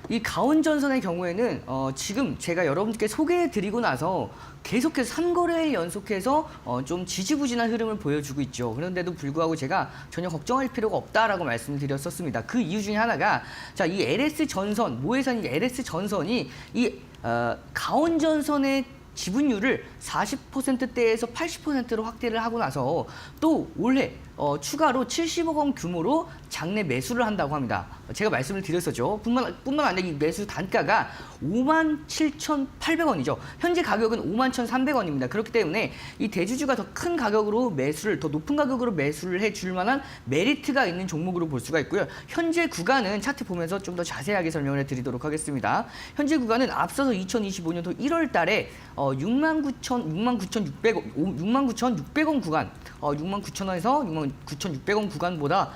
이 가온전선의 경우에는 지금 제가 여러분께 소개해드리고 나서 계속해서 3거래일 연속해서 좀 지지부진한 흐름을 보여주고 있죠. 그런데도 불구하고 제가 전혀 걱정할 필요가 없다라고 말씀을 드렸었습니다. 그 이유 중에 하나가 자, 이 LS전선, 모회사인 LS전선이 이 가온전선의 지분율을 40%대에서 80%로 확대를 하고 나서 또 올해 추가로 70억 원 규모로 장내 매수를 한다고 합니다. 제가 말씀을 드렸었죠. 뿐만 아니라 이 매수 단가가 57,800원이죠. 현재 가격은 51,300원입니다. 그렇기 때문에 이 대주주가 더 큰 가격으로 더 높은 가격으로 매수를 해줄 만한 메리트가 있는 종목으로 볼 수가 있고요. 현재 구간은 차트 보면서 좀 더 자세하게 설명을 해드리도록 하겠습니다. 현재 구간은 앞서서 2025년도 1월 달에 69,600원 구간, 69,000원에서 69,600원 구간보다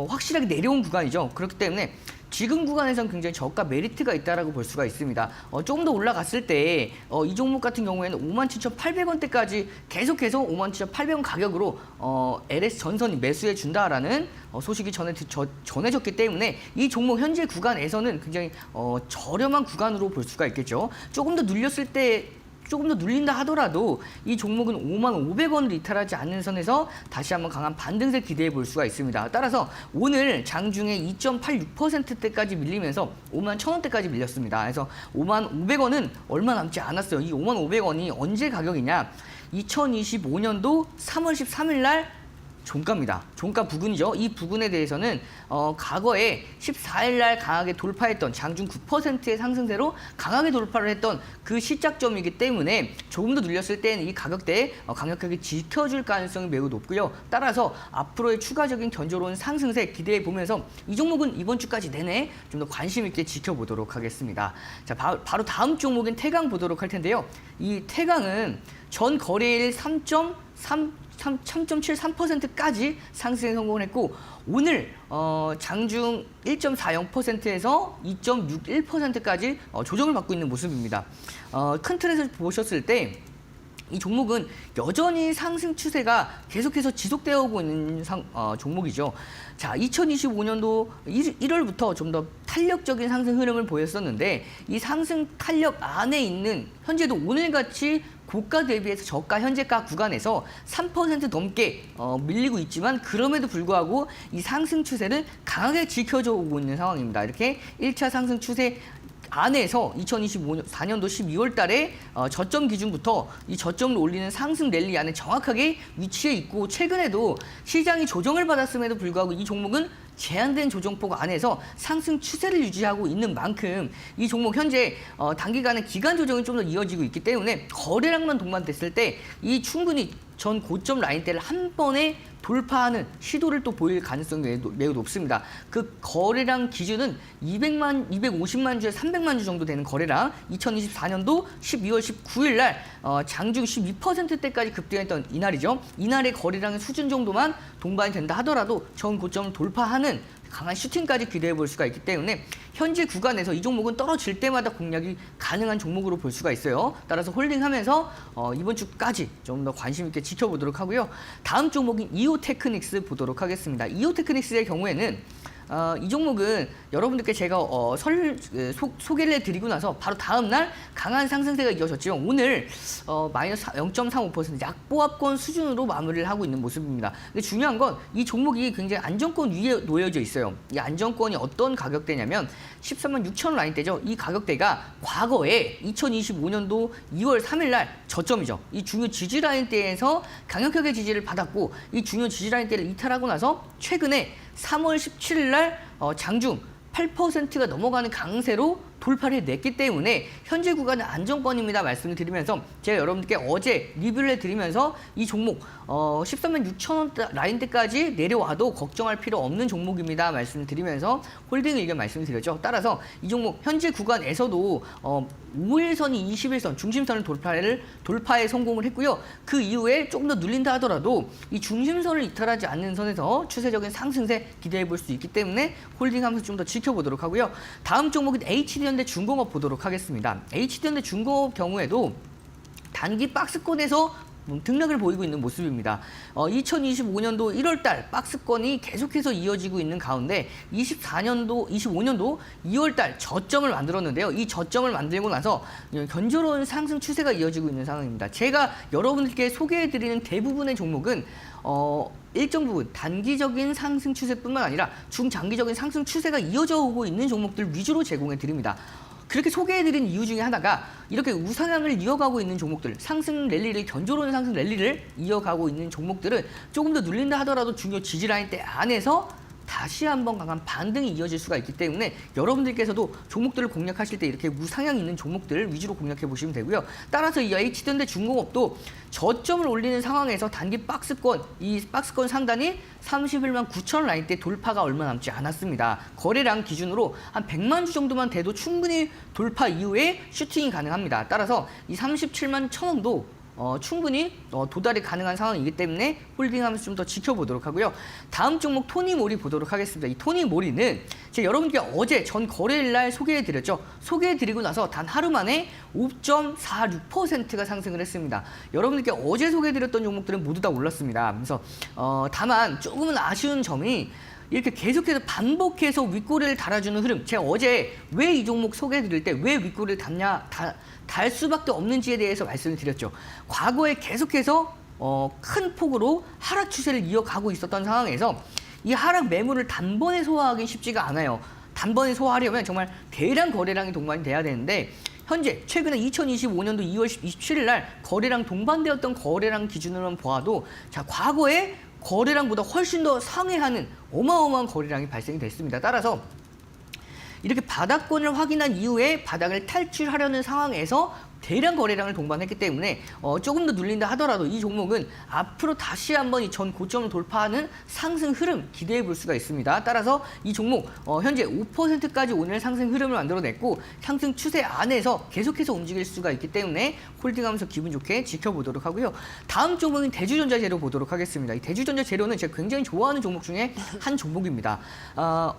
확실하게 내려온 구간이죠. 그렇기 때문에 지금 구간에서는 굉장히 저가 메리트가 있다라고 볼 수가 있습니다. 조금 더 올라갔을 때 이 종목 같은 경우에는 57,800원대까지 계속해서 57,800원 가격으로 LS전선이 매수해 준다라는 소식이 전해졌기 때문에 이 종목 현재 구간에서는 굉장히 저렴한 구간으로 볼 수가 있겠죠. 조금 더 눌린다 하더라도 이 종목은 55,500원을 이탈하지 않는 선에서 다시 한번 강한 반등세 기대해 볼 수가 있습니다. 따라서 오늘 장중에 2.86%대까지 밀리면서 51,000원대까지 밀렸습니다. 그래서 55,500원은 얼마 남지 않았어요. 이 55,500원이 언제 가격이냐? 2025년도 3월 13일 날 종가입니다. 종가 부근이죠. 이 부근에 대해서는 과거에 14일 날 강하게 돌파했던 장중 9%의 상승세로 강하게 돌파를 했던 그 시작점이기 때문에 조금 더 눌렸을 때는 이 가격대에 강력하게 지켜줄 가능성이 매우 높고요. 따라서 앞으로의 추가적인 견조로운 상승세 기대해 보면서 이 종목은 이번 주까지 내내 좀 더 관심 있게 지켜보도록 하겠습니다. 자, 바로 다음 종목인 태강 보도록 할 텐데요. 이 태강은 전 거래일 3.73%까지 상승에 성공을 했고 오늘 장중 1.40%에서 2.61%까지 조정을 받고 있는 모습입니다. 큰 틀에서 보셨을 때 이 종목은 여전히 상승 추세가 계속해서 지속되어 오고 있는 종목이죠. 자, 2025년도 1월부터 좀 더 탄력적인 상승 흐름을 보였었는데 이 상승 탄력 안에 있는 현재도 오늘같이 고가 대비해서 저가 현재가 구간에서 3% 넘게 밀리고 있지만 그럼에도 불구하고 이 상승 추세는 강하게 지켜져 오고 있는 상황입니다. 이렇게 1차 상승 추세 안에서 2024년도 12월 달에 저점 기준부터 이 저점을 올리는 상승 랠리 안에 정확하게 위치해 있고 최근에도 시장이 조정을 받았음에도 불구하고 이 종목은 제한된 조정폭 안에서 상승 추세를 유지하고 있는 만큼 이 종목 현재 단기간에 기간 조정이 좀 더 이어지고 있기 때문에 거래량만 동반됐을 때 이 충분히 전 고점 라인대를 한 번에 돌파하는 시도를 또 보일 가능성이 매우 높습니다. 그 거래량 기준은 250만 주에 300만 주 정도 되는 거래량, 2024년도 12월 19일 날 장중 12%대까지 급등했던 이날이죠. 이날의 거래량의 수준 정도만 동반이 된다 하더라도 전 고점을 돌파하는 강한 슈팅까지 기대해 볼 수가 있기 때문에 현재 구간에서 이 종목은 떨어질 때마다 공략이 가능한 종목으로 볼 수가 있어요. 따라서 홀딩하면서 이번 주까지 좀 더 관심 있게 지켜보도록 하고요. 다음 종목인 이오테크닉스 보도록 하겠습니다. 이오테크닉스의 경우에는 이 종목은 여러분들께 제가 소개를 해드리고 나서 바로 다음 날 강한 상승세가 이어졌지만 오늘 마이너스 0.35% 약보합권 수준으로 마무리를 하고 있는 모습입니다. 근데 중요한 건 이 종목이 굉장히 안정권 위에 놓여져 있어요. 이 안정권이 어떤 가격대냐면 13만 6천 라인대죠. 이 가격대가 과거에 2025년도 2월 3일 날 저점이죠. 이 중요 지지 라인대에서 강력하게 지지를 받았고 이 중요 지지 라인대를 이탈하고 나서 최근에 3월 17일 날 장중 8%가 넘어가는 강세로 돌파를 해냈기 때문에 현재 구간은 안정권입니다 말씀을 드리면서 제가 여러분들께 어제 리뷰를 해드리면서 이 종목 13만 6천 원 라인대까지 내려와도 걱정할 필요 없는 종목입니다 말씀을 드리면서 홀딩 의견 말씀드렸죠. 따라서 이 종목 현재 구간에서도 5일선이 21선 중심선을 돌파에 성공을 했고요. 그 이후에 조금 더 눌린다 하더라도 이 중심선을 이탈하지 않는 선에서 추세적인 상승세 기대해 볼 수 있기 때문에 홀딩하면서 좀 더 지켜보도록 하고요. 다음 종목은 HD현대 중공업 보도록 하겠습니다. HD현대 중공업 경우에도 단기 박스권에서 등락을 보이고 있는 모습입니다. 2025년도 1월달 박스권이 계속해서 이어지고 있는 가운데 25년도 2월달 저점을 만들었는데요. 이 저점을 만들고 나서 견조로운 상승 추세가 이어지고 있는 상황입니다. 제가 여러분들께 소개해드리는 대부분의 종목은 일정 부분 단기적인 상승 추세뿐만 아니라 중장기적인 상승 추세가 이어져 오고 있는 종목들 위주로 제공해 드립니다. 그렇게 소개해드린 이유 중에 하나가 이렇게 우상향을 이어가고 있는 종목들, 상승 랠리를 견조로운 상승 랠리를 이어가고 있는 종목들은 조금 더 눌린다 하더라도 중요 지지 라인대 안에서 다시 한번 강한 반등이 이어질 수가 있기 때문에 여러분들께서도 종목들을 공략하실 때 이렇게 우상향 있는 종목들 위주로 공략해 보시면 되고요. 따라서 이 HD현대 중공업도 저점을 올리는 상황에서 단기 박스권, 이 박스권 상단이 31만 9천 라인대 돌파가 얼마 남지 않았습니다. 거래량 기준으로 한 100만 주 정도만 돼도 충분히 돌파 이후에 슈팅이 가능합니다. 따라서 이 37만 천 원도 충분히 도달이 가능한 상황이기 때문에 홀딩하면서 좀 더 지켜보도록 하고요. 다음 종목 토니모리 보도록 하겠습니다. 이 토니모리는 제가 여러분께 어제 전 거래일 날 소개해드렸죠. 소개해드리고 나서 단 하루 만에 5.46%가 상승을 했습니다. 여러분들께 어제 소개해드렸던 종목들은 모두 다 올랐습니다. 그래서 다만 조금은 아쉬운 점이 이렇게 계속해서 반복해서 윗꼬리를 달아주는 흐름. 제가 어제 왜 이 종목 소개해드릴 때 왜 윗꼬리를 달 수밖에 없는지에 대해서 말씀을 드렸죠. 과거에 계속해서 큰 폭으로 하락 추세를 이어가고 있었던 상황에서 이 하락 매물을 단번에 소화하기 쉽지가 않아요. 단번에 소화하려면 정말 대량 거래량이 동반이 돼야 되는데 현재 최근에 2025년도 2월 27일 날 거래량 동반되었던 거래량 기준으로만 보아도 자 과거에 거래량보다 훨씬 더 상회하는 어마어마한 거래량이 발생이 됐습니다. 따라서 이렇게 바닥권을 확인한 이후에 바닥을 탈출하려는 상황에서 대량 거래량을 동반했기 때문에 조금 더 눌린다 하더라도 이 종목은 앞으로 다시 한번 이 전 고점을 돌파하는 상승 흐름 기대해 볼 수가 있습니다. 따라서 이 종목 현재 5%까지 오늘 상승 흐름을 만들어냈고 상승 추세 안에서 계속해서 움직일 수가 있기 때문에 홀딩하면서 기분 좋게 지켜보도록 하고요. 다음 종목은 대주전자 재료 보도록 하겠습니다. 이 대주전자 재료는 제가 굉장히 좋아하는 종목 중에 한 종목입니다.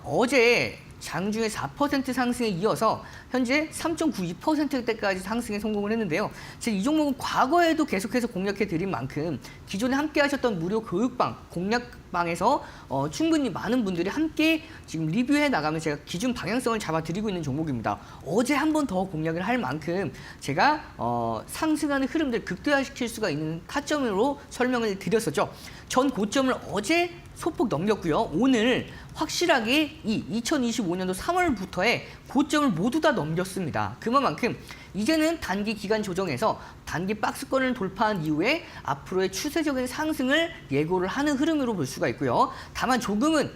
어제 장중에 4% 상승에 이어서 현재 3.92%대까지 상승에 성공을 했는데요. 제가 이 종목은 과거에도 계속해서 공략해 드린 만큼 기존에 함께 하셨던 무료 교육방, 공략방에서 충분히 많은 분들이 함께 지금 리뷰해 나가면 제가 기준 방향성을 잡아드리고 있는 종목입니다. 어제 한 번 더 공략을 할 만큼 제가 상승하는 흐름들 극대화시킬 수가 있는 타점으로 설명을 드렸었죠. 전 고점을 어제 소폭 넘겼고요. 오늘 확실하게 이 2025년도 3월부터의 고점을 모두 다 넘겼습니다. 그만큼 이제는 단기 기간 조정에서 단기 박스권을 돌파한 이후에 앞으로의 추세적인 상승을 예고를 하는 흐름으로 볼 수가 있고요. 다만 조금은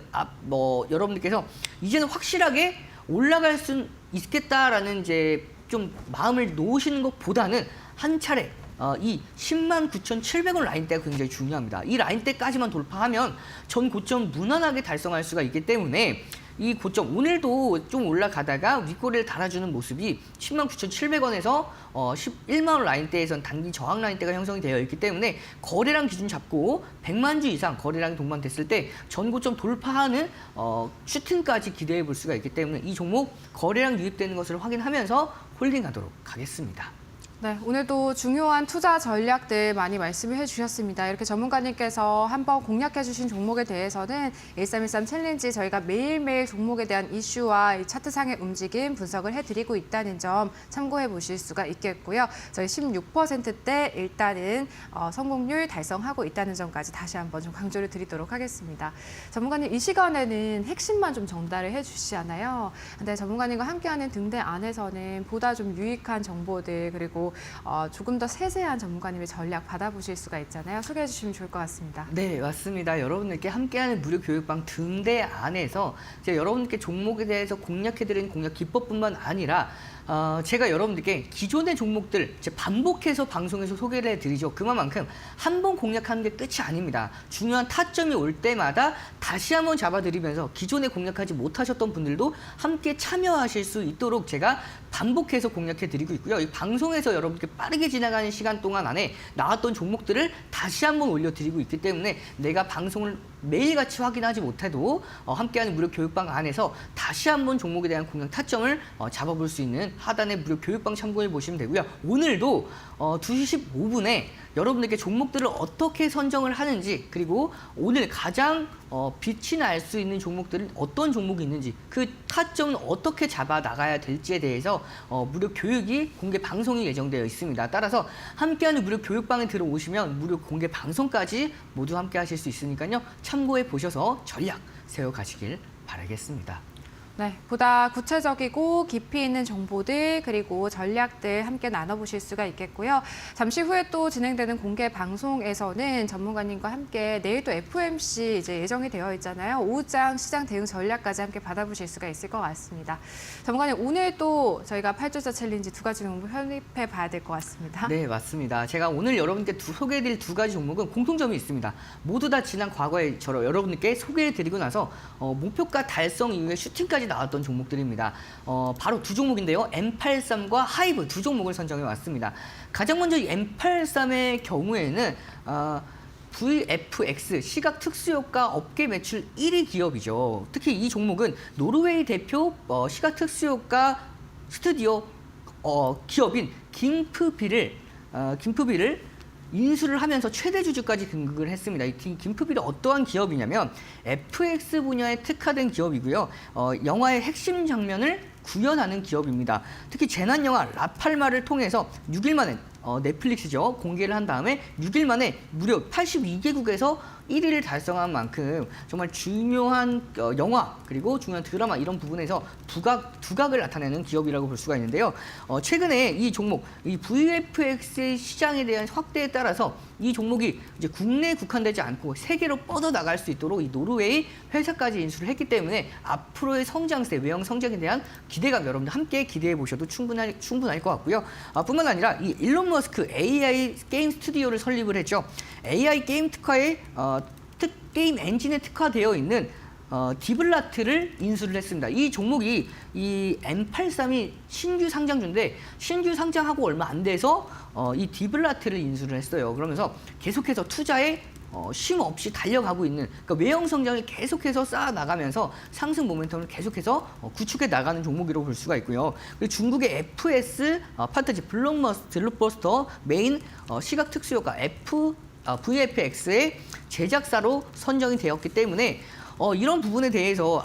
여러분들께서 이제는 확실하게 올라갈 수 있겠다라는 이제 좀 마음을 놓으시는 것보다는 한 차례 이 109,700원 라인대가 굉장히 중요합니다. 이 라인대까지만 돌파하면 전 고점 무난하게 달성할 수가 있기 때문에 이 고점 오늘도 좀 올라가다가 윗꼬리를 달아주는 모습이 109,700원에서 11만 원 라인대에선 단기 저항 라인대가 형성이 되어 있기 때문에 거래량 기준 잡고 100만 주 이상 거래량이 동반됐을 때 전 고점 돌파하는 슈팅까지 기대해 볼 수가 있기 때문에 이 종목 거래량 유입되는 것을 확인하면서 홀딩하도록 하겠습니다. 네, 오늘도 중요한 투자 전략들 많이 말씀을 해주셨습니다. 이렇게 전문가님께서 한번 공략해 주신 종목에 대해서는 1313 챌린지 저희가 매일매일 종목에 대한 이슈와 이 차트상의 움직임 분석을 해드리고 있다는 점 참고해 보실 수가 있겠고요. 저희 16%대 일단은 성공률 달성하고 있다는 점까지 다시 한번 좀 강조를 드리도록 하겠습니다. 전문가님 이 시간에는 핵심만 좀 전달을 해주시잖아요. 근데 전문가님과 함께하는 등대 안에서는 보다 좀 유익한 정보들 그리고 조금 더 세세한 전문가님의 전략 받아보실 수가 있잖아요. 소개해 주시면 좋을 것 같습니다. 네, 맞습니다. 여러분들께 함께하는 무료 교육방 등대 안에서 제가 여러분들께 종목에 대해서 공략해드리는 공략 기법뿐만 아니라 제가 여러분들께 기존의 종목들 반복해서 방송에서 소개를 해드리죠. 그만큼 한 번 공략하는 게 끝이 아닙니다. 중요한 타점이 올 때마다 다시 한번 잡아드리면서 기존에 공략하지 못하셨던 분들도 함께 참여하실 수 있도록 제가 반복해서 공략해드리고 있고요. 이 방송에서 여러분께 빠르게 지나가는 시간 동안 안에 나왔던 종목들을 다시 한번 올려드리고 있기 때문에 내가 방송을 매일같이 확인하지 못해도 함께하는 무료 교육방 안에서 다시 한번 종목에 대한 공략 타점을 잡아볼 수 있는 하단의 무료 교육방 참고해 보시면 되고요. 오늘도 2시 15분에 여러분들께 종목들을 어떻게 선정을 하는지 그리고 오늘 가장 빛이 날 수 있는 종목들은 어떤 종목이 있는지 그 타점은 어떻게 잡아 나가야 될지에 대해서 무료 교육이 공개 방송이 예정되어 있습니다. 따라서 함께하는 무료 교육방에 들어오시면 무료 공개 방송까지 모두 함께 하실 수 있으니까요. 참고해 보셔서 전략 세워가시길 바라겠습니다. 네, 보다 구체적이고 깊이 있는 정보들 그리고 전략들 함께 나눠보실 수가 있겠고요. 잠시 후에 또 진행되는 공개 방송에서는 전문가님과 함께 내일 또 FOMC 이제 예정이 되어 있잖아요. 오후장 시장 대응 전략까지 함께 받아보실 수가 있을 것 같습니다. 전문가님 오늘 또 저희가 8주자 챌린지 두 가지 종목 편입해 봐야 될 것 같습니다. 네, 맞습니다. 제가 오늘 여러분께 소개해드릴 두 가지 종목은 공통점이 있습니다. 모두 다 지난 과거에 여러분께 소개해드리고 나서 목표가 달성 이후에 슈팅까지 나왔던 종목들입니다. 바로 두 종목인데요. M83과 하이브 두 종목을 선정해 왔습니다. 가장 먼저 이 M83의 경우에는 VFX 시각 특수효과 업계 매출 1위 기업이죠. 특히 이 종목은 노르웨이 대표 시각 특수효과 스튜디오 기업인 김프비를 인수를 하면서 최대 주주까지 등극을 했습니다. 이 김프빌이 어떠한 기업이냐면 FX 분야에 특화된 기업이고요. 영화의 핵심 장면을 구현하는 기업입니다. 특히 재난 영화 라팔마를 통해서 6일 만에 넷플릭스죠. 공개를 한 다음에 6일 만에 무려 82개국에서 1위를 달성한 만큼 정말 중요한 영화 그리고 중요한 드라마 이런 부분에서 두각을 나타내는 기업이라고 볼 수가 있는데요. 최근에 이 종목, 이 VFX의 시장에 대한 확대에 따라서 이 종목이 이제 국내에 국한되지 않고 세계로 뻗어 나갈 수 있도록 이 노르웨이 회사까지 인수를 했기 때문에 앞으로의 성장세, 외형 성장에 대한 기대감 여러분들 함께 기대해 보셔도 충분할 것 같고요. 뿐만 아니라 이 일론 머스크 AI 게임 스튜디오를 설립을 했죠. AI 게임 특화에 게임 엔진에 특화되어 있는 디블라트를 인수를 했습니다. 이 종목이 이 M83이 신규 상장주인데 신규 상장하고 얼마 안 돼서 이 디블라트를 인수를 했어요. 그러면서 계속해서 투자에 쉼 없이 달려가고 있는 그러니까 외형 성장이 계속해서 쌓아 나가면서 상승 모멘텀을 계속해서 구축해 나가는 종목이라고 볼 수가 있고요. 그리고 중국의 FS 판타지 블록버스터 메인 시각 특수효과 VFX의 제작사로 선정이 되었기 때문에 이런 부분에 대해서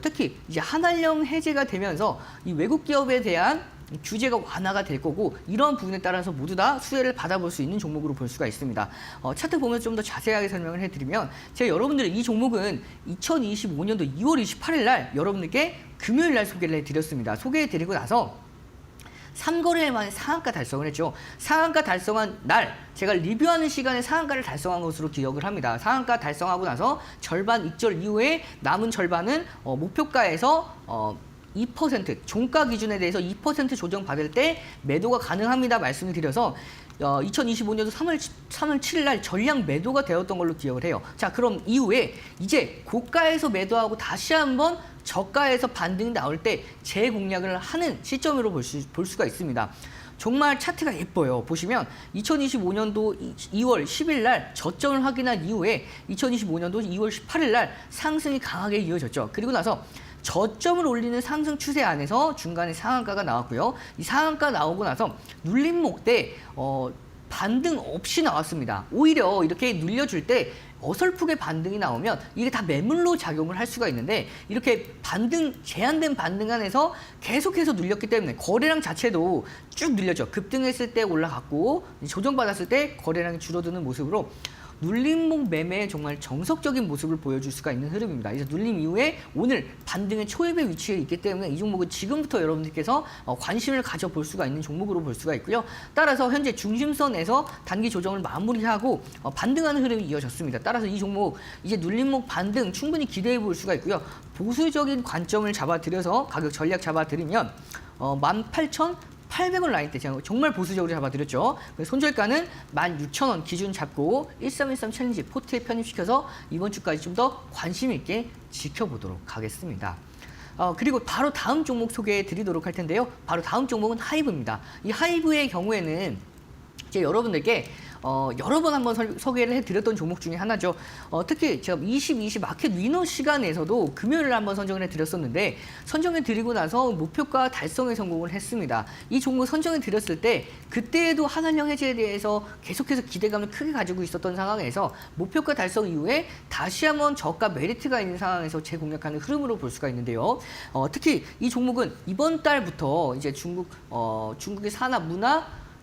특히 이제 한한령 해제가 되면서 이 외국 기업에 대한 규제가 완화가 될 거고 이런 부분에 따라서 모두 다 수혜를 받아볼 수 있는 종목으로 볼 수가 있습니다. 차트 보면 좀 더 자세하게 설명을 해드리면 제가 여러분들 이 종목은 2025년도 2월 28일 날 여러분들께 금요일 날 소개를 해드렸습니다. 소개해드리고 나서 3거래일 만에 상한가 달성을 했죠. 상한가 달성한 날 제가 리뷰하는 시간에 상한가를 달성한 것으로 기억을 합니다. 상한가 달성하고 나서 절반 익절 이후에 남은 절반은 목표가에서 2% 종가 기준에 대해서 2% 조정받을 때 매도가 가능합니다 말씀을 드려서 2025년도 3월 7일 날 전량 매도가 되었던 걸로 기억을 해요. 자, 그럼 이후에 이제 고가에서 매도하고 다시 한번 저가에서 반등이 나올 때 재공략을 하는 시점으로 볼 수가 있습니다. 정말 차트가 예뻐요. 보시면 2025년도 2월 10일 날 저점을 확인한 이후에 2025년도 2월 18일 날 상승이 강하게 이어졌죠. 그리고 나서 저점을 올리는 상승 추세 안에서 중간에 상한가가 나왔고요. 이 상한가 나오고 나서 눌림목 때 반등 없이 나왔습니다. 오히려 이렇게 눌려줄 때 어설프게 반등이 나오면 이게 다 매물로 작용을 할 수가 있는데 이렇게 제한된 반등 안에서 계속해서 눌렸기 때문에 거래량 자체도 쭉 눌렸죠. 급등했을 때 올라갔고 조정받았을 때 거래량이 줄어드는 모습으로 눌림목 매매의 정말 정석적인 모습을 보여줄 수가 있는 흐름입니다. 그래서 눌림 이후에 오늘 반등의 초입의 위치에 있기 때문에 이 종목은 지금부터 여러분들께서 관심을 가져볼 수가 있는 종목으로 볼 수가 있고요. 따라서 현재 중심선에서 단기 조정을 마무리하고 반등하는 흐름이 이어졌습니다. 따라서 이 종목 이제 눌림목 반등 충분히 기대해 볼 수가 있고요. 보수적인 관점을 잡아들여서 가격 전략 잡아드리면 18,800원 라인대 제가 정말 보수적으로 잡아드렸죠. 손절가는 16,000원 기준 잡고 1313 챌린지 포트에 편입시켜서 이번 주까지 좀 더 관심 있게 지켜보도록 하겠습니다. 그리고 바로 다음 종목 소개해 드리도록 할 텐데요. 바로 다음 종목은 하이브입니다. 이 하이브의 경우에는 이제 여러분들께 여러 번 한번 소개를 해드렸던 종목 중에 하나죠. 특히 제가 2020 마켓 위너 시간에서도 금요일에 한번 선정을 해드렸었는데 선정해드리고 나서 목표가 달성에 성공을 했습니다. 이 종목 선정해드렸을 때 그때에도 한한령 해제에 대해서 계속해서 기대감을 크게 가지고 있었던 상황에서 목표가 달성 이후에 다시 한번 저가 메리트가 있는 상황에서 재공략하는 흐름으로 볼 수가 있는데요. 특히 이 종목은 이번 달부터 이제 중국의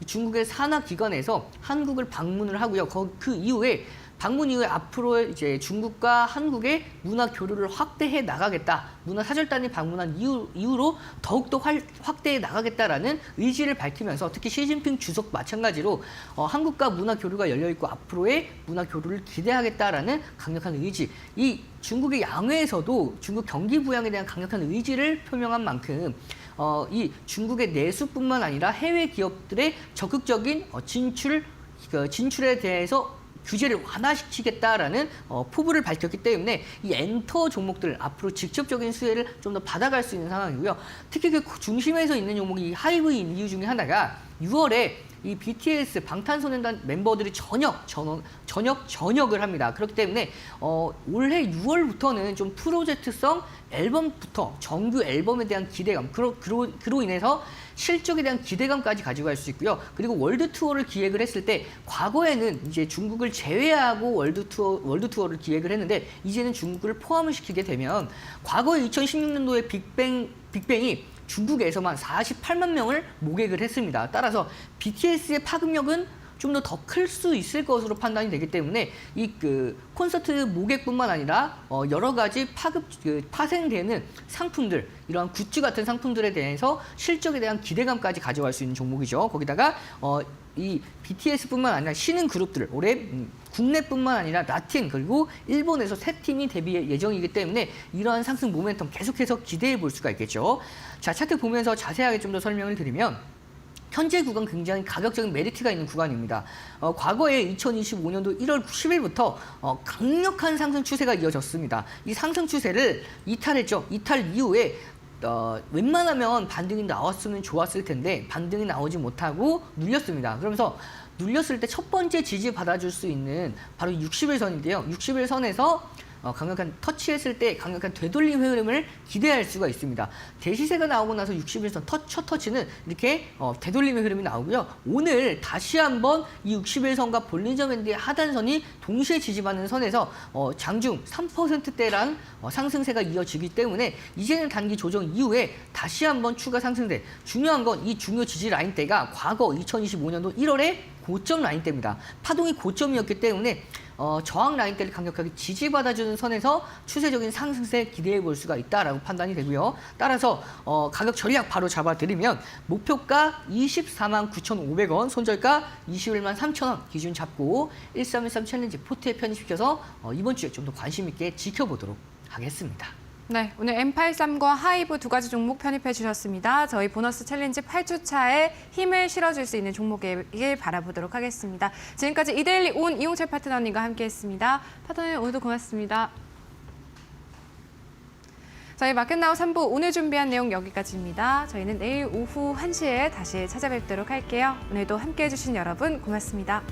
중국의 산하기관에서 한국을 방문을 하고요. 그 이후에 방문 이후에 앞으로 이제 중국과 한국의 문화 교류를 확대해 나가겠다. 문화 사절단이 방문한 이후로 더욱더 확대해 나가겠다라는 의지를 밝히면서 특히 시진핑 주석 마찬가지로 한국과 문화 교류가 열려 있고 앞으로의 문화 교류를 기대하겠다라는 강력한 의지. 이 중국의 양회에서도 중국 경기 부양에 대한 강력한 의지를 표명한 만큼 이 중국의 내수뿐만 아니라 해외 기업들의 적극적인 진출에 대해서 규제를 완화시키겠다라는 포부를 밝혔기 때문에 이 엔터 종목들 앞으로 직접적인 수혜를 좀 더 받아갈 수 있는 상황이고요. 특히 그 중심에서 있는 종목이 하이브인 이유 중에 하나가 6월에 이 BTS 방탄소년단 멤버들이 전역을 합니다. 그렇기 때문에 올해 6월부터는 좀 프로젝트성 앨범부터 정규 앨범에 대한 기대감, 그로 인해서 실적에 대한 기대감까지 가지고 갈 수 있고요. 그리고 월드 투어를 기획을 했을 때 과거에는 이제 중국을 제외하고 월드 투어를 기획을 했는데 이제는 중국을 포함을 시키게 되면 과거에 2016년도에 빅뱅이 중국에서만 48만 명을 모객을 했습니다. 따라서 BTS의 파급력은 좀 더 클 수 있을 것으로 판단이 되기 때문에 이 콘서트 모객뿐만 아니라 여러 가지 파생되는 상품들, 이러한 굿즈 같은 상품들에 대해서 실적에 대한 기대감까지 가져갈 수 있는 종목이죠. 거기다가 이 BTS뿐만 아니라 신흥 그룹들 올해 국내뿐만 아니라 라틴 그리고 일본에서 세 팀이 데뷔 예정이기 때문에 이러한 상승 모멘텀 계속해서 기대해 볼 수가 있겠죠. 자, 차트 보면서 자세하게 좀 더 설명을 드리면 현재 구간 굉장히 가격적인 메리트가 있는 구간입니다. 과거에 2025년도 1월 10일부터 강력한 상승 추세가 이어졌습니다. 이 상승 추세를 이탈했죠. 이탈 이후에 웬만하면 반등이 나왔으면 좋았을 텐데 반등이 나오지 못하고 눌렸습니다. 그러면서 눌렸을 때 첫 번째 지지 받아줄 수 있는 바로 60일선인데요. 60일선에서 강력한 터치했을 때 강력한 되돌림 흐름을 기대할 수가 있습니다. 대시세가 나오고 나서 60일선 첫 터치는 이렇게 되돌림의 흐름이 나오고요. 오늘 다시 한번 이 60일선과 볼린저 밴드의 하단선이 동시에 지지받는 선에서 장중 3%대란 상승세가 이어지기 때문에 이제는 단기 조정 이후에 다시 한번 추가 상승세. 중요한 건 이 중요 지지 라인대가 과거 2025년도 1월에 고점 라인대입니다. 파동이 고점이었기 때문에 저항 라인대를 강력하게 지지받아주는 선에서 추세적인 상승세 기대해 볼 수가 있다라고 판단이 되고요. 따라서 가격 전략 바로 잡아드리면 목표가 24만 9,500원, 손절가 21만 3,000원 기준 잡고 1313 챌린지 포트에 편입시켜서 이번 주에 좀 더 관심 있게 지켜보도록 하겠습니다. 네, 오늘 M83과 하이브 두 가지 종목 편입해 주셨습니다. 저희 보너스 챌린지 8주차에 힘을 실어줄 수 있는 종목이길 바라보도록 하겠습니다. 지금까지 이데일리 온 이용철 파트너님과 함께했습니다. 파트너님 오늘도 고맙습니다. 저희 마켓나우 3부 오늘 준비한 내용 여기까지입니다. 저희는 내일 오후 1시에 다시 찾아뵙도록 할게요. 오늘도 함께해 주신 여러분 고맙습니다.